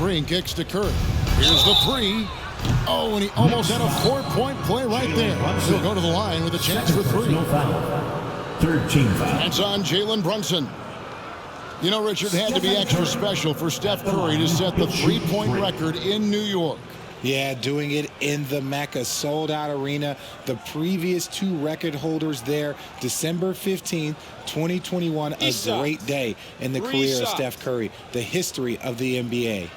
Green kicks to Curry. Here's the three. Oh, and he almost had a 4-point play right there. He'll go to the line with a chance for three. Third team foul. That's on Jalen Brunson. You know, Richard, it had to be extra special for Steph Curry to set the three-point record in New York. Yeah, doing it in the Mecca, sold-out arena. The previous two record holders there, December 15th, 2021, a great day in the career of Steph Curry, the history of the NBA.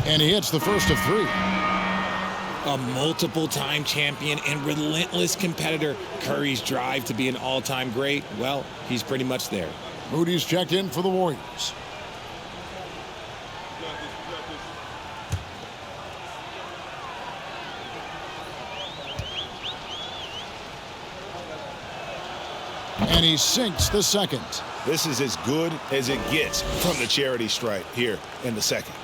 And he hits the first of three. A multiple-time champion and relentless competitor. Curry's drive to be an all-time great, well, he's pretty much there. Moody's checked in for the Warriors. And he sinks the second. This is as good as it gets from the charity stripe here in the second.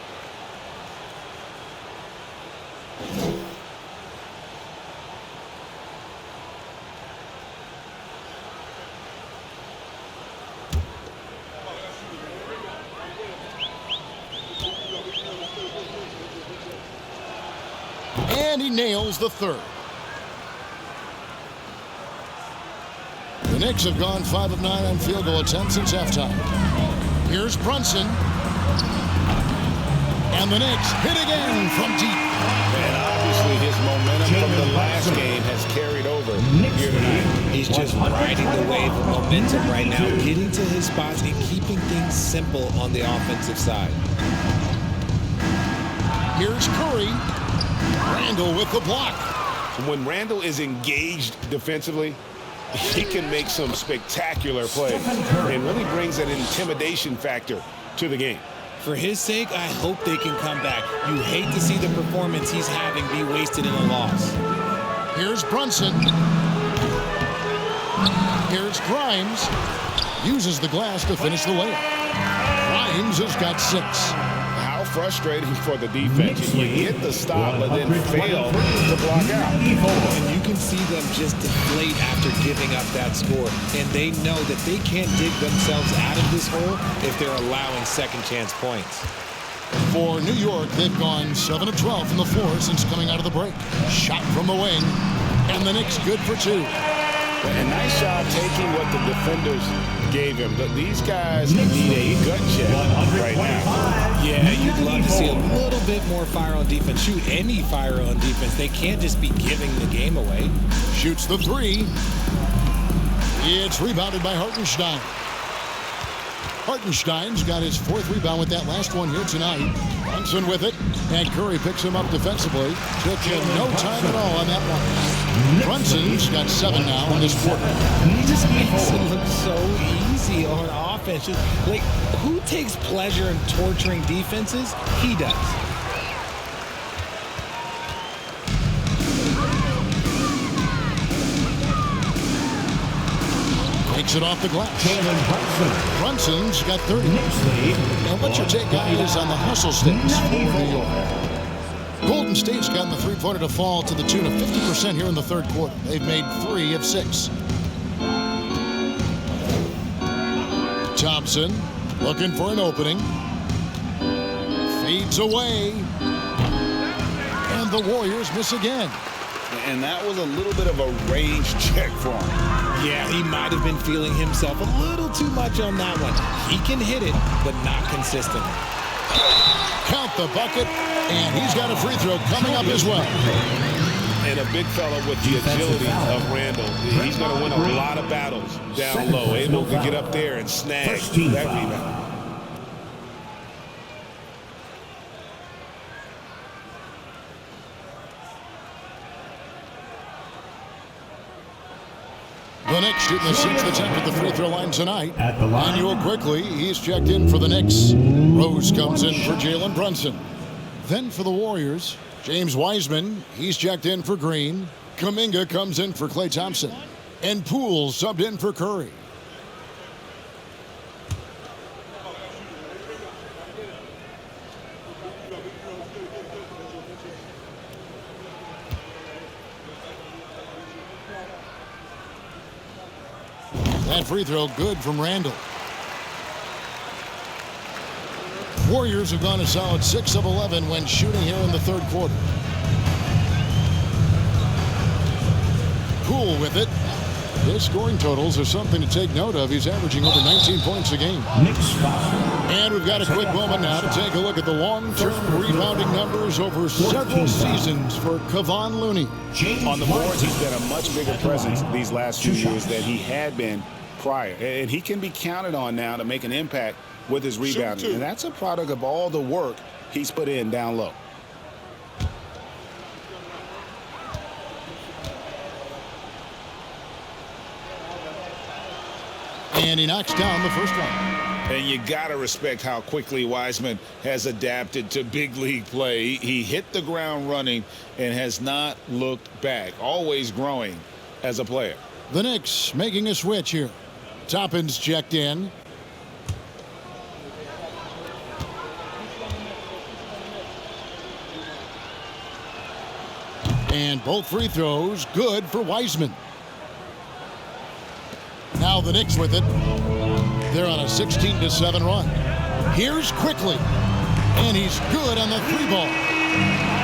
And he nails the third. The Knicks have gone 5 of 9 on field goal attempts since halftime. Here's Brunson. And the Knicks hit again from deep. And obviously his momentum from the last game has carried over here tonight. He's just riding the wave of momentum right now, getting to his spots and keeping things simple on the offensive side. Here's Curry. Randall with the block. When Randall is engaged defensively, he can make some spectacular plays and really brings an intimidation factor to the game. For his sake, I hope they can come back. You hate to see the performance he's having be wasted in a loss. Here's Brunson. Here's Grimes. Uses the glass to finish the layup. Grimes has got 6. How frustrating for the defense. You get the stop, but then fail to block out. And you can see them just deflate after giving up that score. And they know that they can't dig themselves out of this hole if they're allowing second chance points. For New York, they've gone 7 of 12 from the floor since coming out of the break. Shot from the wing. And the Knicks good for 2. A nice job taking what the defenders gave him. These guys need a gut check right now. Yeah, you'd love to see a little bit more fire on defense. Shoot any fire on defense. They can't just be giving the game away. Shoots the 3. It's rebounded by Hartenstein. Hartenstein's got his 4th rebound with that last one here tonight. Thompson with it, and Curry picks him up defensively. Took him no time at all on that one. Brunson's got 7 now in this quarter. He just makes it look so easy on offense. Just, like, who takes pleasure in torturing defenses? He does. Takes it off the glass. Brunson's got 30. Now, what's your take, guys, on the hustle stakes for New York? Golden State's gotten the three-pointer to fall to the tune of 50% here in the third quarter. They've made 3 of 6. Thompson looking for an opening. Fades away. And the Warriors miss again. And that was a little bit of a range check for him. Yeah, he might have been feeling himself a little too much on that one. He can hit it, but not consistently. Count the bucket, and he's got a free throw coming up as well. And a big fella with the agility of Randall. He's going to win a lot of battles down low, able to get up there and snag that rebound. The Knicks shooting the 6th attempt at the free throw line tonight. Manuel quickly, he's checked in for the Knicks. Rose comes in for Jalen Brunson. Then for the Warriors, James Wiseman, he's checked in for Green. Kuminga comes in for Klay Thompson. And Poole subbed in for Curry. That free throw good from Randall. Warriors have gone a solid 6 of 11 when shooting here in the third quarter. Poole with it. His scoring totals are something to take note of. He's averaging over 19 points a game. And we've got a quick moment now to take a look at the long-term rebounding numbers over several seasons for Kevon Looney. On the boards, he's been a much bigger presence these last few years than he had been prior. And he can be counted on now to make an impact with his rebounding. And that's a product of all the work he's put in down low. And he knocks down the first one. And you got to respect how quickly Wiseman has adapted to big league play. He hit the ground running and has not looked back, always growing as a player. The Knicks making a switch here. Toppin's checked in. And both free throws good for Wiseman. Now the Knicks with it. They're on a 16-7 run. Here's Quickly. And he's good on the three ball.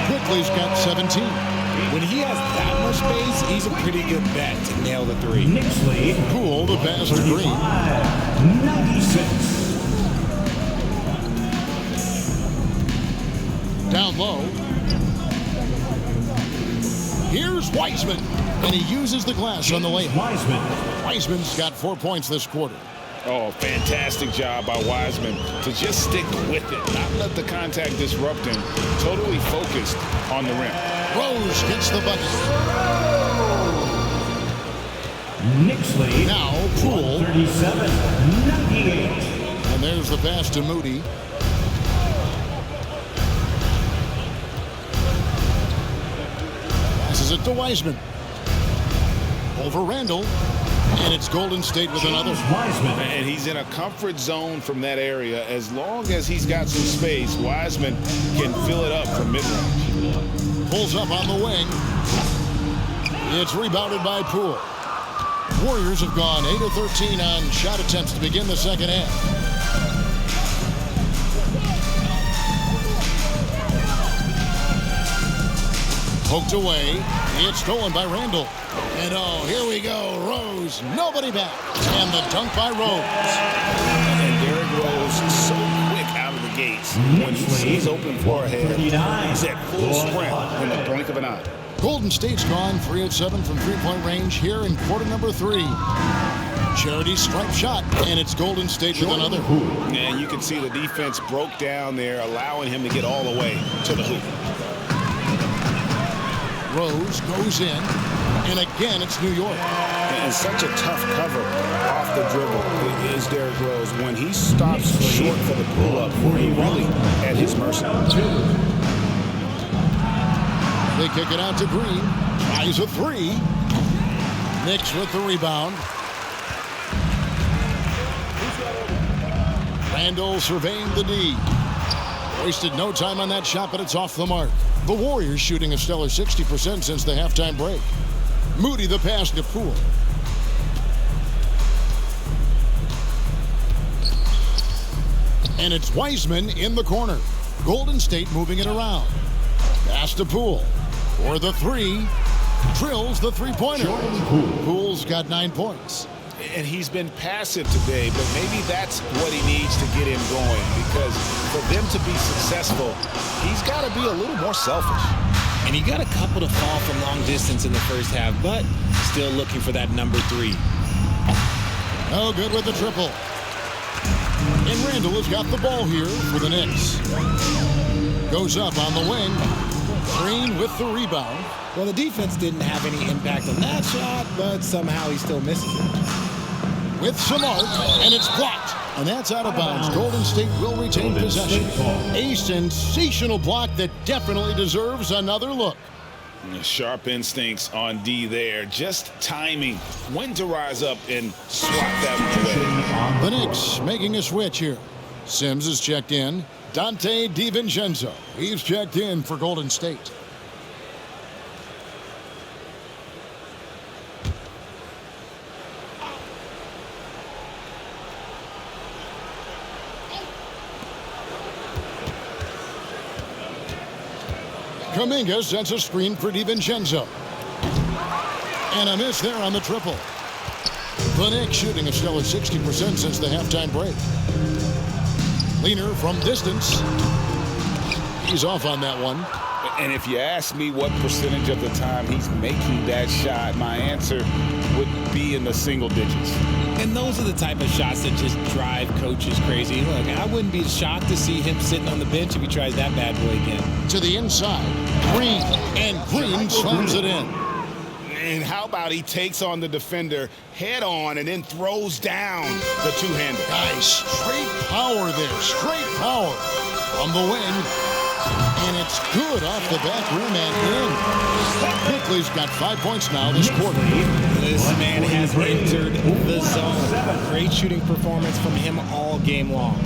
Quickly's got 17. When he has that much space, he's a pretty good bet to nail the three. Knicks lead. Poole the pass to Green. 96. Down low. Here's Wiseman. And he uses the glass on the layup. Wiseman's got 4 points this quarter. Oh, fantastic job by Wiseman to just stick with it, not let the contact disrupt him. Totally focused on the rim. Rose gets the bucket. Knicks lead. Now Poole. 37-98. And there's the pass to Moody. Passes it to Wiseman. Over Randall. And it's Golden State with another. Wiseman. And he's in a comfort zone from that area. As long as he's got some space, Wiseman can fill it up from mid-range. Pulls up on the wing. It's rebounded by Poole. Warriors have gone 8 of 13 on shot attempts to begin the second half. Poked away. It's stolen by Randall. And oh, here we go. Rose, nobody back. And the dunk by Rose. And Derrick Rose so quick out of the gates. When he sees open floor ahead, he's at full sprint in the blink of an eye. Golden State's gone 3 of 7 from three-point range here in quarter number 3. Charity stripe shot, and it's Golden State with another. And you can see the defense broke down there, allowing him to get all the way to the hoop. Rose goes in, and again it's New York. And such a tough cover off the dribble is Derrick Rose. When he stops short for the pull-up, he really at his mercy. They kick it out to Green. Tries a three. Knicks with the rebound. Randall surveying the D. Wasted no time on that shot, but it's off the mark. The Warriors shooting a stellar 60% since the halftime break. Moody the pass to Poole. And it's Wiseman in the corner. Golden State moving it around. Pass to Poole. For the three. Drills the three-pointer. Poole's got 9 points. And he's been passive today, but maybe that's what he needs to get him going, because for them to be successful, he's got to be a little more selfish. And he got a couple to fall from long distance in the first half, but still looking for that number 3. No good with the triple. And Randall has got the ball here for the Knicks. Goes up on the wing. Green with the rebound. Well, the defense didn't have any impact on that shot, but somehow he still misses it. With some arc, and it's blocked. And that's out of bounds. Golden State will retain possession. A sensational block that definitely deserves another look. Sharp instincts on D there. Just timing when to rise up and swat that one away. The Knicks making a switch here. Sims is checked in. Dante DiVincenzo. He's checked in for Golden State. Kuminga sets a screen for DiVincenzo. And a miss there on the triple. The Knicks shooting a stellar 60% since the halftime break. Leaner from distance. He's off on that one. And if you ask me what percentage of the time he's making that shot, my answer would be in the single digits. And those are the type of shots that just drive coaches crazy. Look, I wouldn't be shocked to see him sitting on the bench if he tries that bad boy again. To the inside. Green. And Green slams it in. And how about he takes on the defender head on and then throws down the two-hander. Nice. Straight power there. Straight power from the wing. And it's good off the back rim and in. Quickley's got 5 points now this quarter. This man has entered the zone. Great shooting performance from him all game long.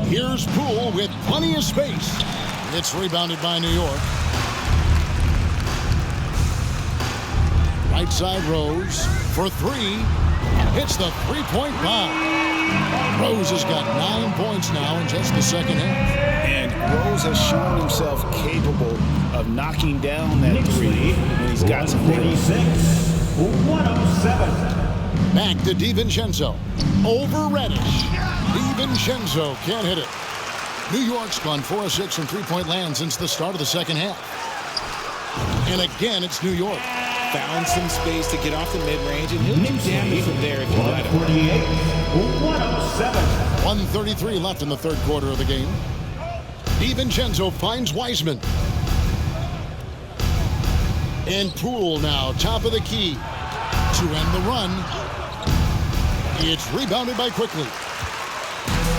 Here's Poole with plenty of space. It's rebounded by New York. Right side Rose for three. Hits the three-point bomb. Rose has got 9 points now in just the second half. And Rose has shown himself capable of knocking down that three when he's got some data. 107. Back to DiVincenzo. Over Reddish. DiVincenzo can't hit it. New York's gone 4 of 6 from three-point land since the start of the second half. And again, it's New York. Found some space to get off the mid-range, and he'll do damage from there if you let him. 107. 1:33 left in the third quarter of the game. DiVincenzo finds Wiseman. And Poole now, top of the key. To end the run. It's rebounded by Quickley.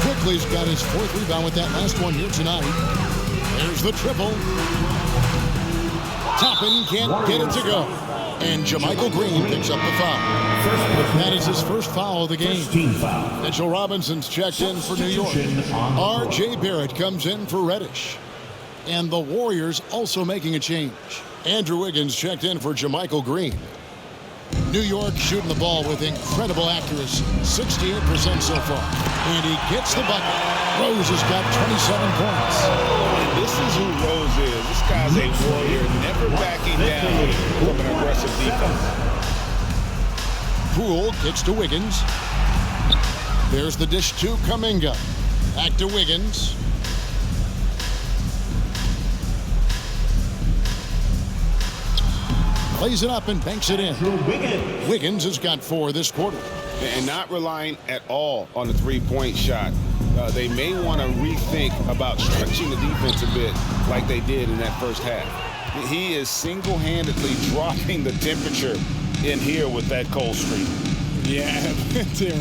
Quickley's got his 4th rebound with that last one here tonight. There's the triple. Toppin can't get it to go. And JaMychal Green picks up the foul. That is his first foul of the game. Mitchell Robinson's checked in for New York. R.J. Barrett comes in for Reddish. And the Warriors also making a change. Andrew Wiggins checked in for JaMychal Green. New York shooting the ball with incredible accuracy. 68% so far. And he gets the bucket. Rose has got 27 points. And this is who Rose is. This guy's a warrior, never backing down from an aggressive defense. Poole kicks to Wiggins. There's the dish to Kuminga. Back to Wiggins. Plays it up and banks it in. Wiggins has got 4 this quarter. And not relying at all on the three-point shot. They may want to rethink about stretching the defense a bit like they did in that first half. He is single-handedly dropping the temperature in here with that cold streak. Yeah,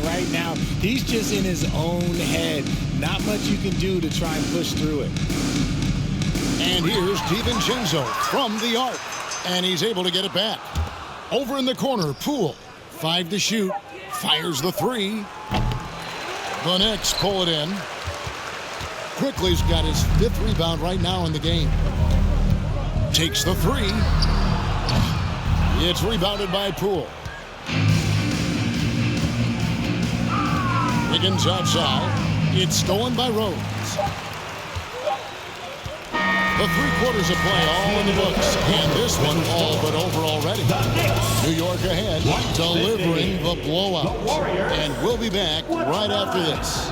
right now, he's just in his own head. Not much you can do to try and push through it. And here's DiVincenzo from the arc. And he's able to get it back. Over in the corner, Poole. 5 to shoot. Fires the 3. The Knicks pull it in. Quickley's got his 5th rebound right now in the game. Takes the 3. It's rebounded by Poole. Wiggins outside. It's stolen by Rose. The 3 quarters of play all in the books. And this one all but over already. New York ahead, delivering the blowout. And we'll be back right after this.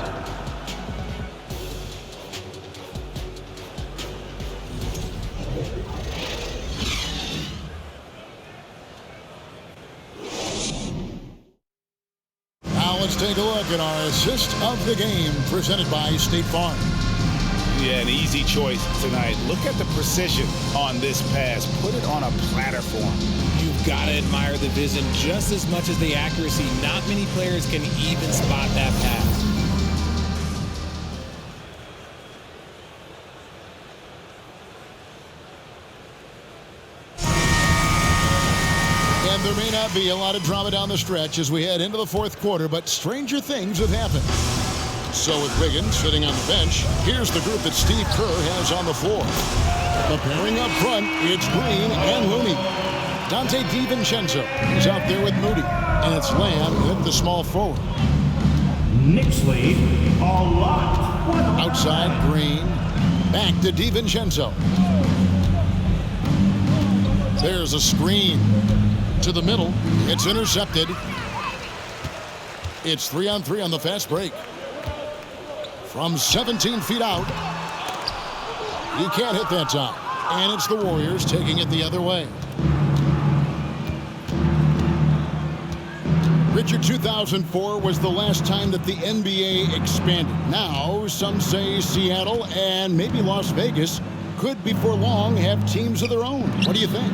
Now let's take a look at our assist of the game presented by State Farm. Yeah, an easy choice tonight. Look at the precision on this pass. Put it on a platter form. You've got to admire the vision just as much as the accuracy. Not many players can even spot that pass. And there may not be a lot of drama down the stretch as we head into the 4th quarter, but stranger things have happened. So with Wiggins sitting on the bench, here's the group that Steve Kerr has on the floor. The pairing up front, it's Green and Looney. Dante DiVincenzo is out there with Moody. And it's Lamb with the small forward. Knicks lead a lot. Outside, Green. Back to DiVincenzo. There's a screen to the middle. It's intercepted. It's 3-on-3 on the fast break. From 17 feet out. You can't hit that time. And it's the Warriors taking it the other way. Richard, 2004 was the last time that the NBA expanded. Now, some say Seattle and maybe Las Vegas could before long have teams of their own. What do you think?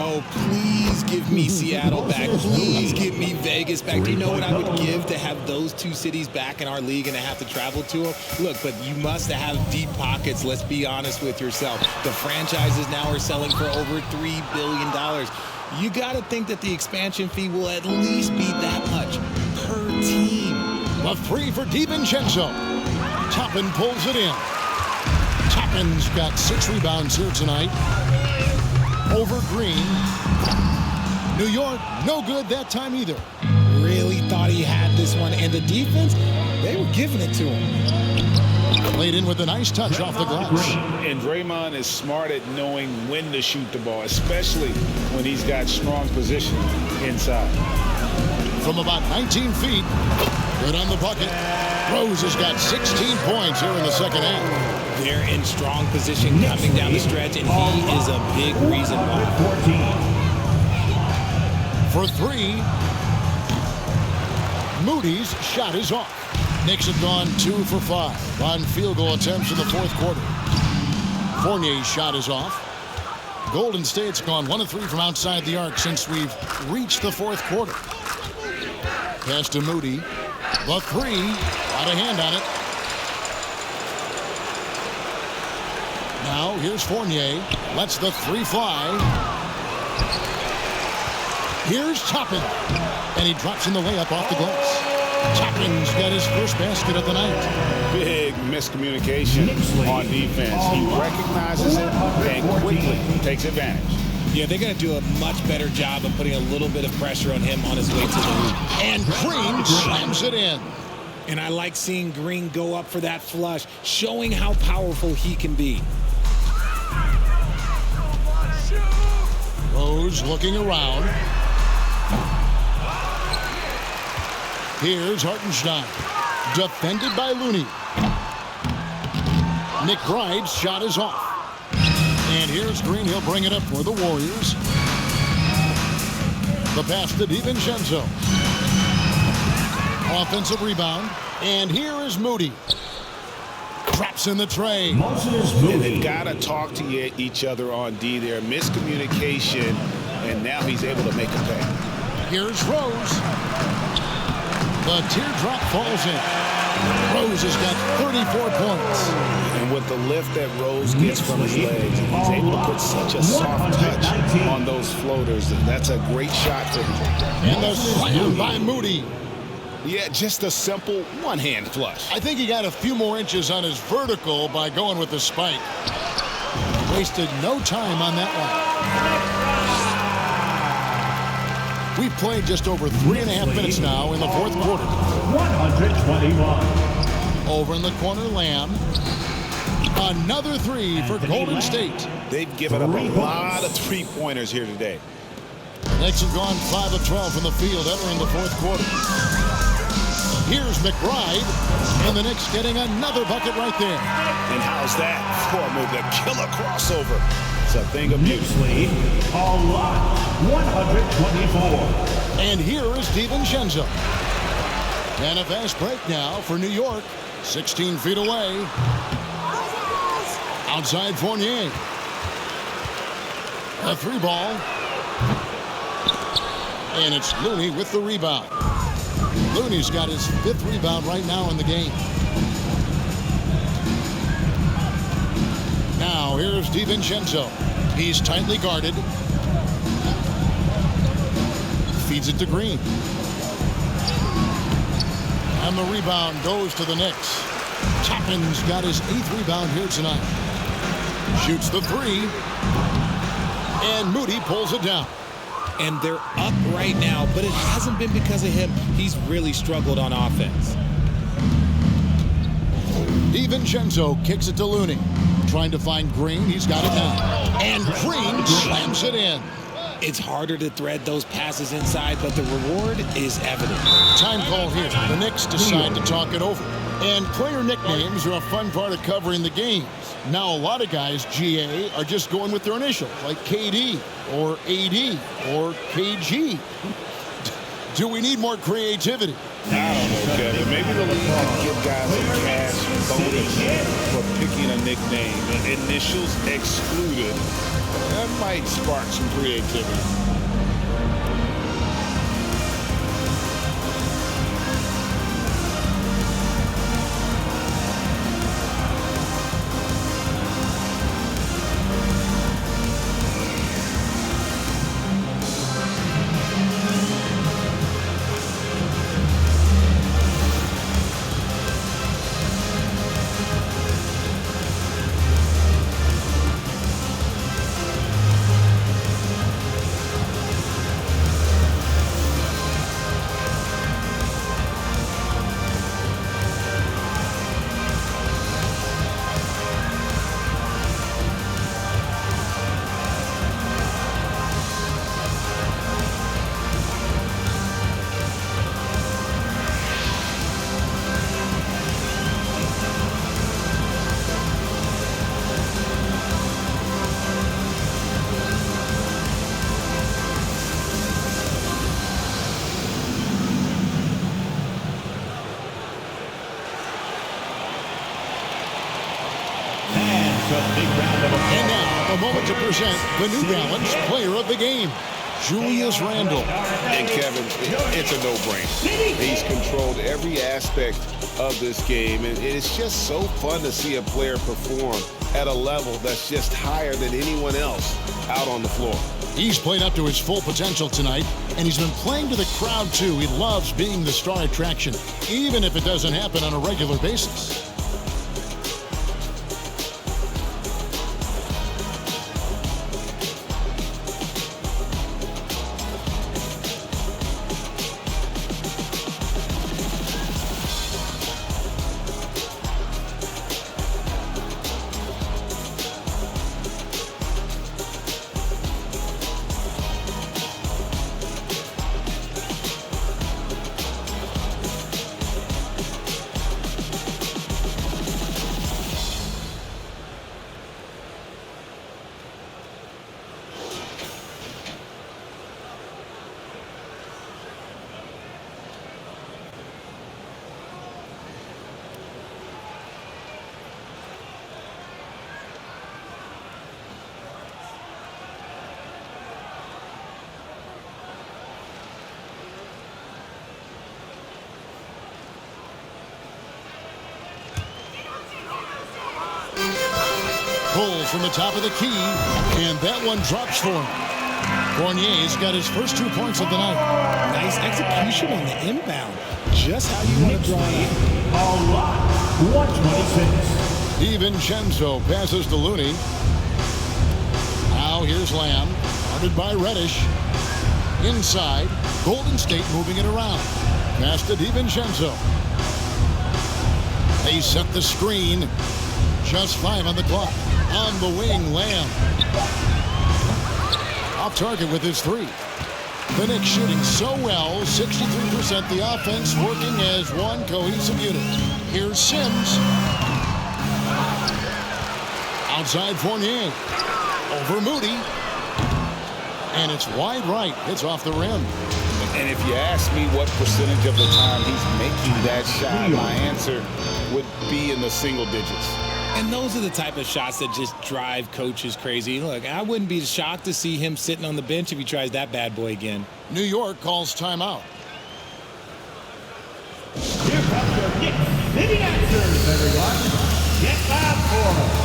Oh, please give me Seattle back. Please give me Vegas back. Do you know what I would give to have those two cities back in our league and to have to travel to them? Look, but you must have deep pockets. Let's be honest with yourself. The franchises now are selling for over $3 billion. You got to think that the expansion fee will at least be that much per team. A 3 for DiVincenzo. Toppin pulls it in. Toppin's got 6 rebounds here tonight. Over Green. New York, no good that time either. Really thought he had this one. And the defense, they were giving it to him. Played in with a nice touch off the glass. And Draymond is smart at knowing when to shoot the ball, especially when he's got strong position inside. From about 19 feet, good on the bucket. Rose has got 16 points here in the second half. They're in strong position coming down the stretch, and he is a big reason why. For 3, Moody's shot is off. Knicks have gone 2 for 5 on field goal attempts in the fourth quarter. Fournier's shot is off. Golden State's gone 1 of 3 from outside the arc since we've reached the fourth quarter. Pass to Moody. The 3, got a hand on it. Now here's Fournier. Lets the 3 fly. Here's Toppin. And he drops in the layup off the glass. Toppin's got his first basket of the night. Big miscommunication on defense. He recognizes it and quickly takes advantage. Yeah, they're going to do a much better job of putting a little bit of pressure on him on his way to the hoop. And Green slams it in. And I like seeing Green go up for that flush, showing how powerful he can be. Rose looking around. Here's Hartenstein. Defended by Looney. McBride's shot is off. And here's Green. He'll bring it up for the Warriors. The pass to DiVincenzo. Offensive rebound. And here is Moody. Drops in the tray. And they've got to talk to each other on D there. Miscommunication. And now he's able to make a pay. Here's Rose. The teardrop falls in. Rose has got 34 points. And with the lift that Rose gets from his legs, he's able to put such a soft touch on those floaters. That's a great shot for him. And the slam by Moody. Yeah, just a simple one-hand flush. I think he got a few more inches on his vertical by going with the spike. Wasted no time on that one. We've played just over 3.5 minutes now in the fourth quarter. 121. Over in the corner, Lamb. Another 3 for Golden State. They've given up a lot of three-pointers here today. Knicks have gone 5 of 12 from the field entering the fourth quarter. Here's McBride, and the Knicks getting another bucket right there. And how's that for a move? The killer crossover. It's a thing of beauty. Lead, a lot, 124. And here is DiVincenzo. And a fast break now for New York. 16 feet away. Outside Fournier. A 3 ball. And it's Looney with the rebound. Looney's got his 5th rebound right now in the game. Now here's DiVincenzo. He's tightly guarded. Feeds it to Green. And the rebound goes to the Knicks. Toppin's got his 8th rebound here tonight. Shoots the 3. And Moody pulls it down. And they're up right now, but it hasn't been because of him. He's really struggled on offense. DiVincenzo kicks it to Looney. trying to find Green. He's got it now. And Green slams it in. It's harder to thread those passes inside, but the reward is evident. Time call here. The Knicks decide to talk it over. And player nicknames are a fun part of covering the games. Now, a lot of guys, GA, are just going with their initials, like KD or AD or KG. Do we need more creativity? I don't know, Kevin. Maybe the league can give guys a cash bonus for picking a nickname. Initials excluded. That might spark some creativity. And now, a moment to present the New Balance Player of the Game, Julius Randle. And Kevin, it's a no-brainer. He's controlled every aspect of this game, and it's just so fun to see a player perform at a level that's just higher than anyone else out on the floor. He's played up to his full potential tonight, and he's been playing to the crowd, too. He loves being the star attraction, even if it doesn't happen on a regular basis. Pulls from the top of the key, and that one drops for him. Fournier's got his first 2 points of the night. Nice execution on the inbound. Just how you want to draw it. All lot, 126. DiVincenzo passes to Looney. Now here's Lamb, guarded by Reddish. Inside, Golden State moving it around. Pass to DiVincenzo. They set the screen. Just 5 on the clock. On the wing, Lamb. Off target with his 3. The Knicks shooting so well, 63%. The offense working as one cohesive unit. Here's Sims. Outside Fournier. Over Moody. And it's wide right. It's off the rim. And if you ask me what percentage of the time he's making that shot, my answer would be in the single digits. And those are the type of shots that just drive coaches crazy. Look, I wouldn't be shocked to see him sitting on the bench if he tries that bad boy again. New York calls timeout. Here comes your Knicks City Answers, everyone. Get loud for them.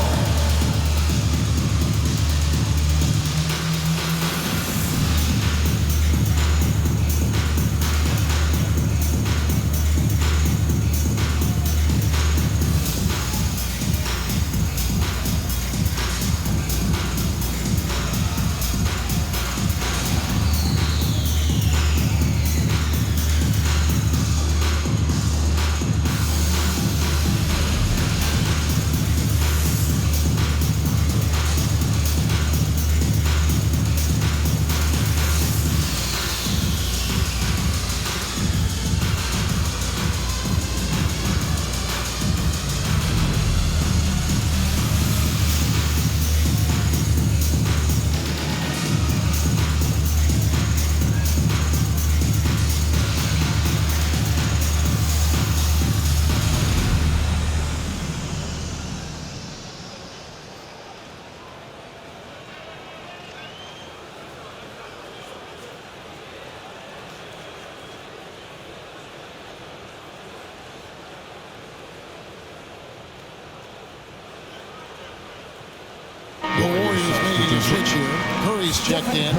switch here. Curry's checked in.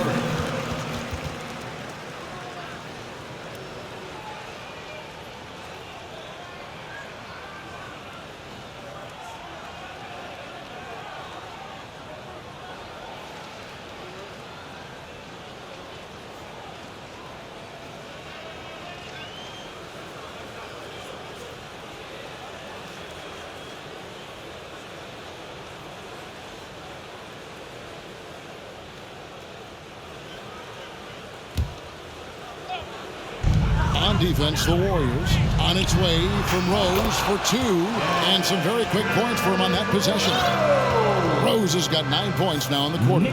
On defense, the Warriors on its way from Rose for 2, and some very quick points for him on that possession. Rose has got 9 points now in the quarter.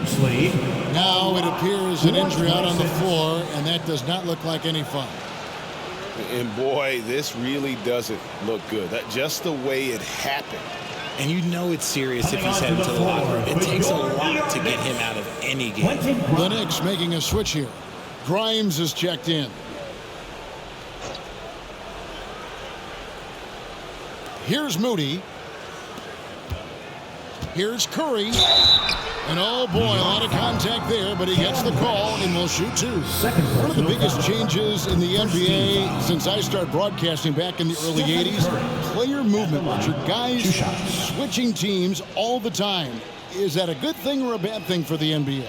Now it appears an injury out on the floor, and that does not look like any fun. And boy, this really doesn't look good. Just the way it happened. And you know it's serious if he's headed to the locker room. It takes a lot to get him out of any game. The Knicks making a switch here. Grimes is checked in. Here's Moody. Here's Curry. And oh boy, a lot of contact there, but he gets the call and will shoot 2. One of the biggest changes in the NBA since I started broadcasting back in the early 80s, player movement, Richard. Guys switching teams all the time. Is that a good thing or a bad thing for the NBA?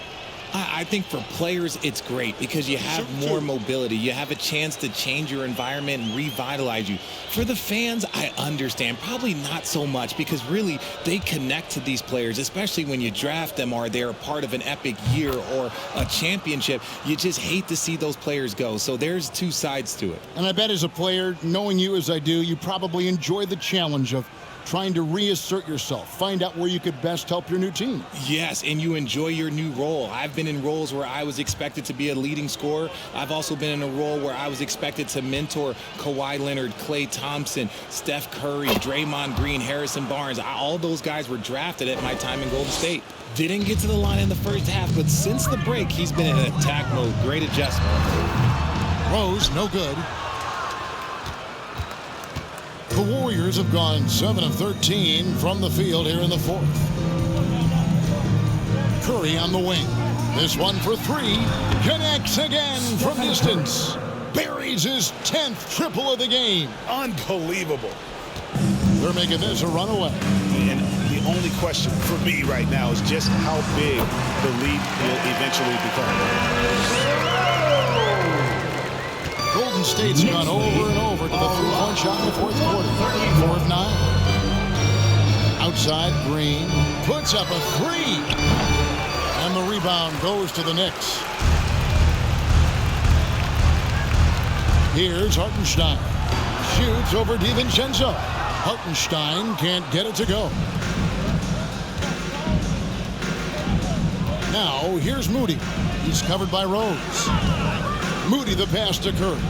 I think for players, it's great because you have more mobility. You have a chance to change your environment and revitalize you. For the fans, I understand. Probably not so much because really they connect to these players, especially when you draft them or they're a part of an epic year or a championship. You just hate to see those players go. So there's 2 sides to it. And I bet as a player, knowing you as I do, you probably enjoy the challenge of trying to reassert yourself, find out where you could best help your new team. Yes, and you enjoy your new role. I've been in roles where I was expected to be a leading scorer. I've also been in a role where I was expected to mentor Kawhi Leonard, Klay Thompson, Steph Curry, Draymond Green, Harrison Barnes. All those guys were drafted at my time in Golden State. Didn't get to the line in the first half, but since the break, he's been in attack mode. Great adjustment. Rose, no good. The Warriors have gone 7 of 13 from the field here in the 4th. Curry on the wing. This one for 3. Connects again from distance. Buries his 10th triple of the game. Unbelievable. They're making this a runaway. And the only question for me right now is just how big the lead will eventually become. Golden State's gone over and over to the 3-point shot in the 4th quarter. 4 of 9. Outside, Green puts up a 3. And the rebound goes to the Knicks. Here's Hartenstein. Shoots over DiVincenzo. Hartenstein can't get it to go. Now, here's Moody. He's covered by Rose. Moody the pass to Curry.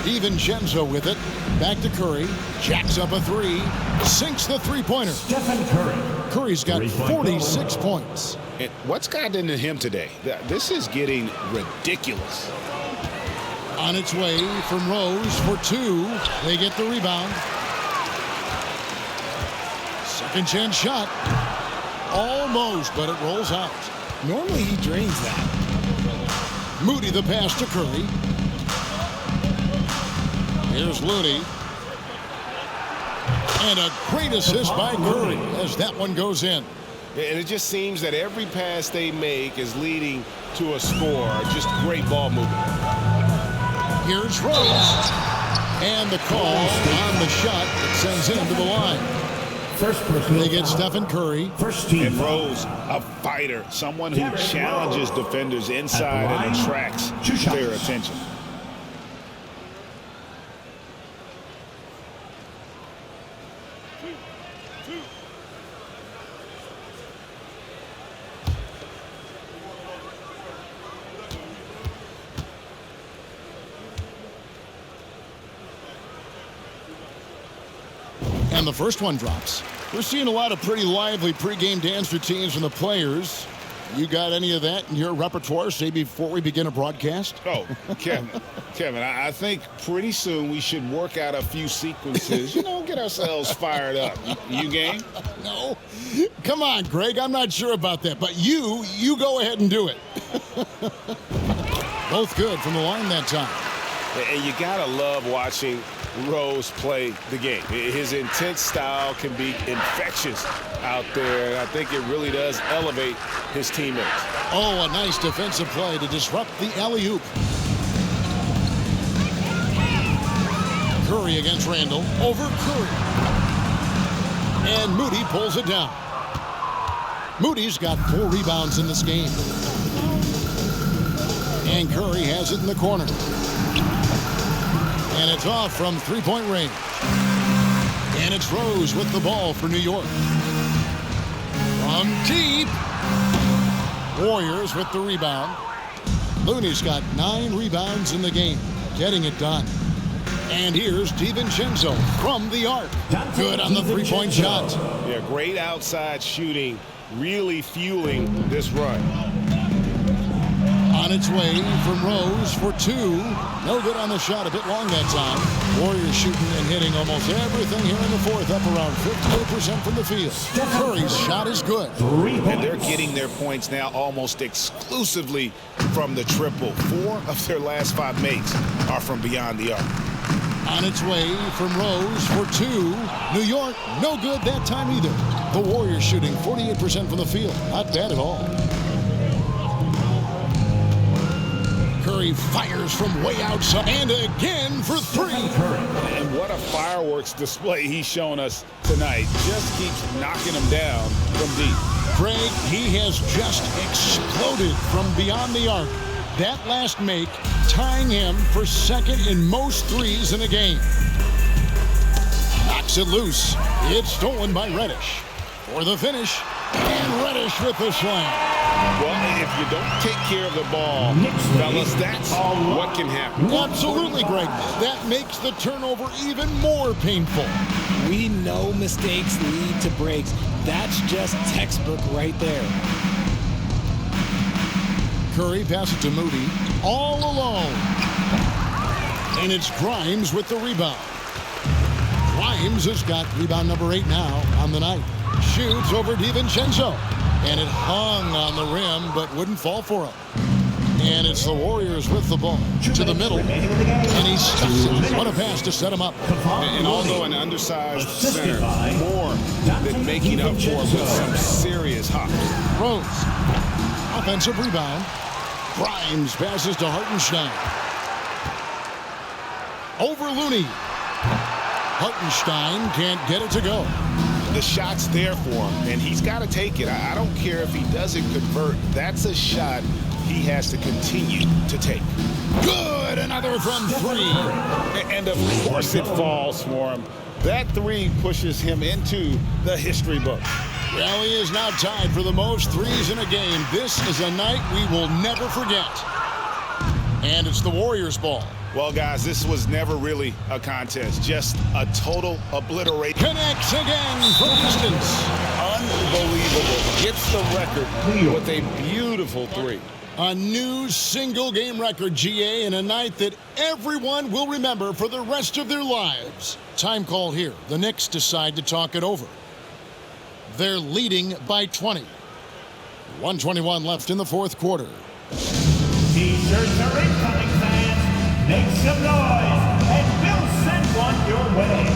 DiVincenzo with it. Back to Curry. Jacks up a 3. Sinks the 3-pointer. Stephen Curry. Curry's got 46 points. And what's gotten into him today? This is getting ridiculous. On its way from Rose for 2. They get the rebound. Second chance shot. Almost, but it rolls out. Normally he drains that. Moody the pass to Curry. Here's Looney. And a great assist by Curry as that one goes in. And it just seems that every pass they make is leading to a score. Just great ball movement. Here's Rose. And the call on the shot that sends him to the line. They get Stephen Curry. And Rose, a fighter, someone who challenges defenders inside and attracts their attention. And the first one drops. We're seeing a lot of pretty lively pregame dance routines from the players. You got any of that in your repertoire, say, before we begin a broadcast? Oh, Kevin, I think pretty soon we should work out a few sequences, get ourselves fired up. You game? No. Come on, Greg. I'm not sure about that. But you go ahead and do it. Both good from the line that time. And you got to love watching Rose play the game. His intense style can be infectious out there, and I think it really does elevate his teammates. Oh, a nice defensive play to disrupt the alley-oop. Curry against Randall. Over Curry. And Moody pulls it down. Moody's got 4 rebounds in this game. And Curry has it in the corner. And it's off from three-point range. And it's Rose with the ball for New York. From deep. Warriors with the rebound. Looney's got 9 rebounds in the game, getting it done. And here's DiVincenzo from the arc. Good on the three-point shot. Yeah, great outside shooting, really fueling this run. On its way from Rose for 2. No good on the shot, a bit long that time. Warriors shooting and hitting almost everything here in the fourth, up around 58% from the field. Curry's shot is good. And they're getting their points now almost exclusively from the triple. 4 of their last 5 makes are from beyond the arc. On its way from Rose for 2. New York, no good that time either. The Warriors shooting 48% from the field. Not bad at all. Curry fires from way outside, and again for 3. And what a fireworks display he's shown us tonight. Just keeps knocking them down from deep. Greg, he has just exploded from beyond the arc. That last make tying him for second in most threes in a game. Knocks it loose. It's stolen by Reddish. For the finish, and Reddish with the slam. Well, if you don't take care of the ball, fellas, that's what can happen. Absolutely, Greg. That makes the turnover even more painful. We know mistakes lead to breaks. That's just textbook right there. Curry passes to Moody. All alone. And it's Grimes with the rebound. Grimes has got rebound number 8 now on the night. Shoots over DiVincenzo. And it hung on the rim, but wouldn't fall for him. And it's the Warriors with the ball to the middle. And he stuffs it. What a pass to set him up. And although an undersized center, more than making up for it with some serious hops. Rose. Offensive rebound. Grimes passes to Hartenstein. Over Looney. Hartenstein can't get it to go. The shot's there for him, and he's got to take it. I don't care if he doesn't convert. That's a shot he has to continue to take. Good, another from 3. And of course it falls for him. That 3 pushes him into the history book. Well, he is now tied for the most threes in a game. This is a night we will never forget. And it's the Warriors' ball. Well, guys, this was never really a contest. Just a total obliteration. Connects again from distance. Unbelievable. Gets the record with a beautiful 3. A new single-game record, GA, in a night that everyone will remember for the rest of their lives. Time call here. The Knicks decide to talk it over. They're leading by 20. 1:21 left in the fourth quarter. T-shirts are incoming, fans. Make some noise, and we'll send one your way.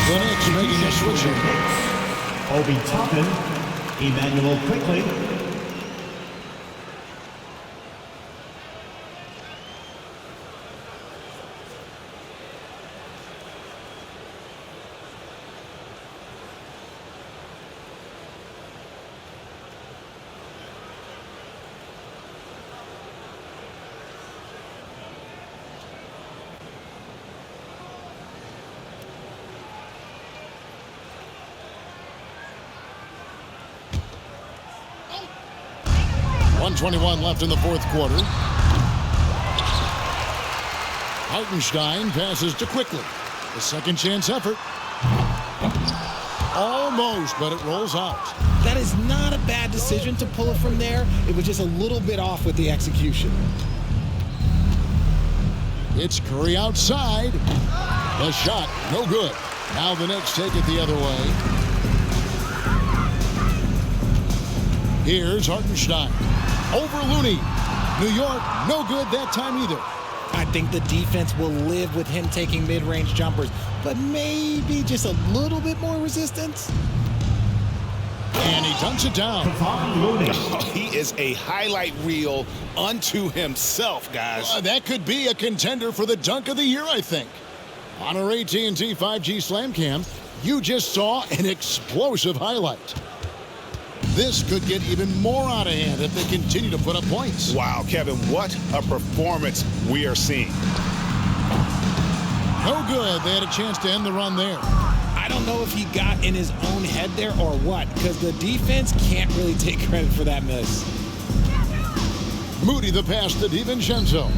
The Knicks making a switch here. Obi Toppin, Emmanuel Quickly. .121 left in the fourth quarter. Hartenstein passes to Quickly. A second chance effort. Almost, but it rolls out. That is not a bad decision to pull it from there. It was just a little bit off with the execution. It's Curry outside. The shot, no good. Now the Knicks take it the other way. Here's Hartenstein. Over Looney. New York, no good that time either. I think the defense will live with him taking mid-range jumpers, but maybe just a little bit more resistance. And he dunks it down. He is a highlight reel unto himself, guys. That could be a contender for the dunk of the year, I think. On our AT&T 5G Slam Cam, you just saw an explosive highlight. This could get even more out of hand if they continue to put up points. Wow, Kevin, what a performance we are seeing. No good. They had a chance to end the run there. I don't know if he got in his own head there or what, because the defense can't really take credit for that miss. Moody the pass to DiVincenzo.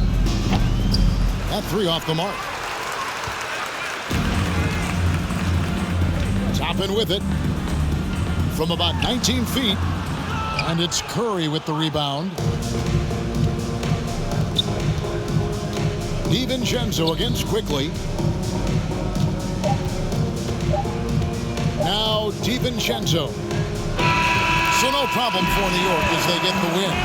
That three off the mark. Toppin with it from about 19 feet. And it's Curry with the rebound. DiVincenzo against Quickly. Now DiVincenzo. So no problem for New York as they get the win.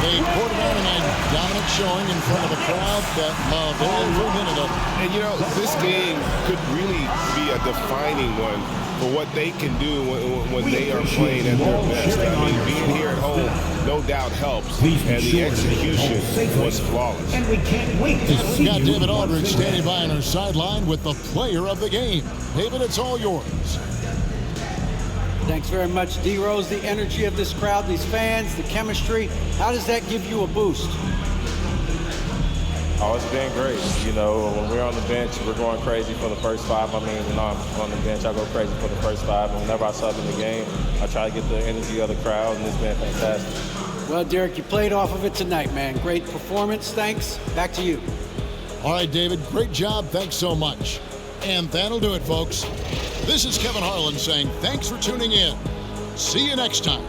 They poured it on a dominant showing in front of a crowd that loved every minute of it. And you know, this game could really be a defining one for what they can do when they are playing at their best. I mean, being here at home, no doubt helps. And the execution was flawless. And we can't wait to see We've got you David once Aldridge again. standing by on our sideline with the player of the game. David, it's all yours. Thanks very much, D-Rose. The energy of this crowd, these fans, the chemistry, how does that give you a boost? Oh, it's been great. You know, when we're on the bench, we're going crazy for the first five. I mean, when I'm on the bench, I go crazy for the first five. And whenever I sub in the game, I try to get the energy of the crowd, and it's been fantastic. Well, Derek, you played off of it tonight, man. Great performance. Thanks. Back to you. All right, David, great job. Thanks so much. And that'll do it, folks. This is Kevin Harlan saying thanks for tuning in. See you next time.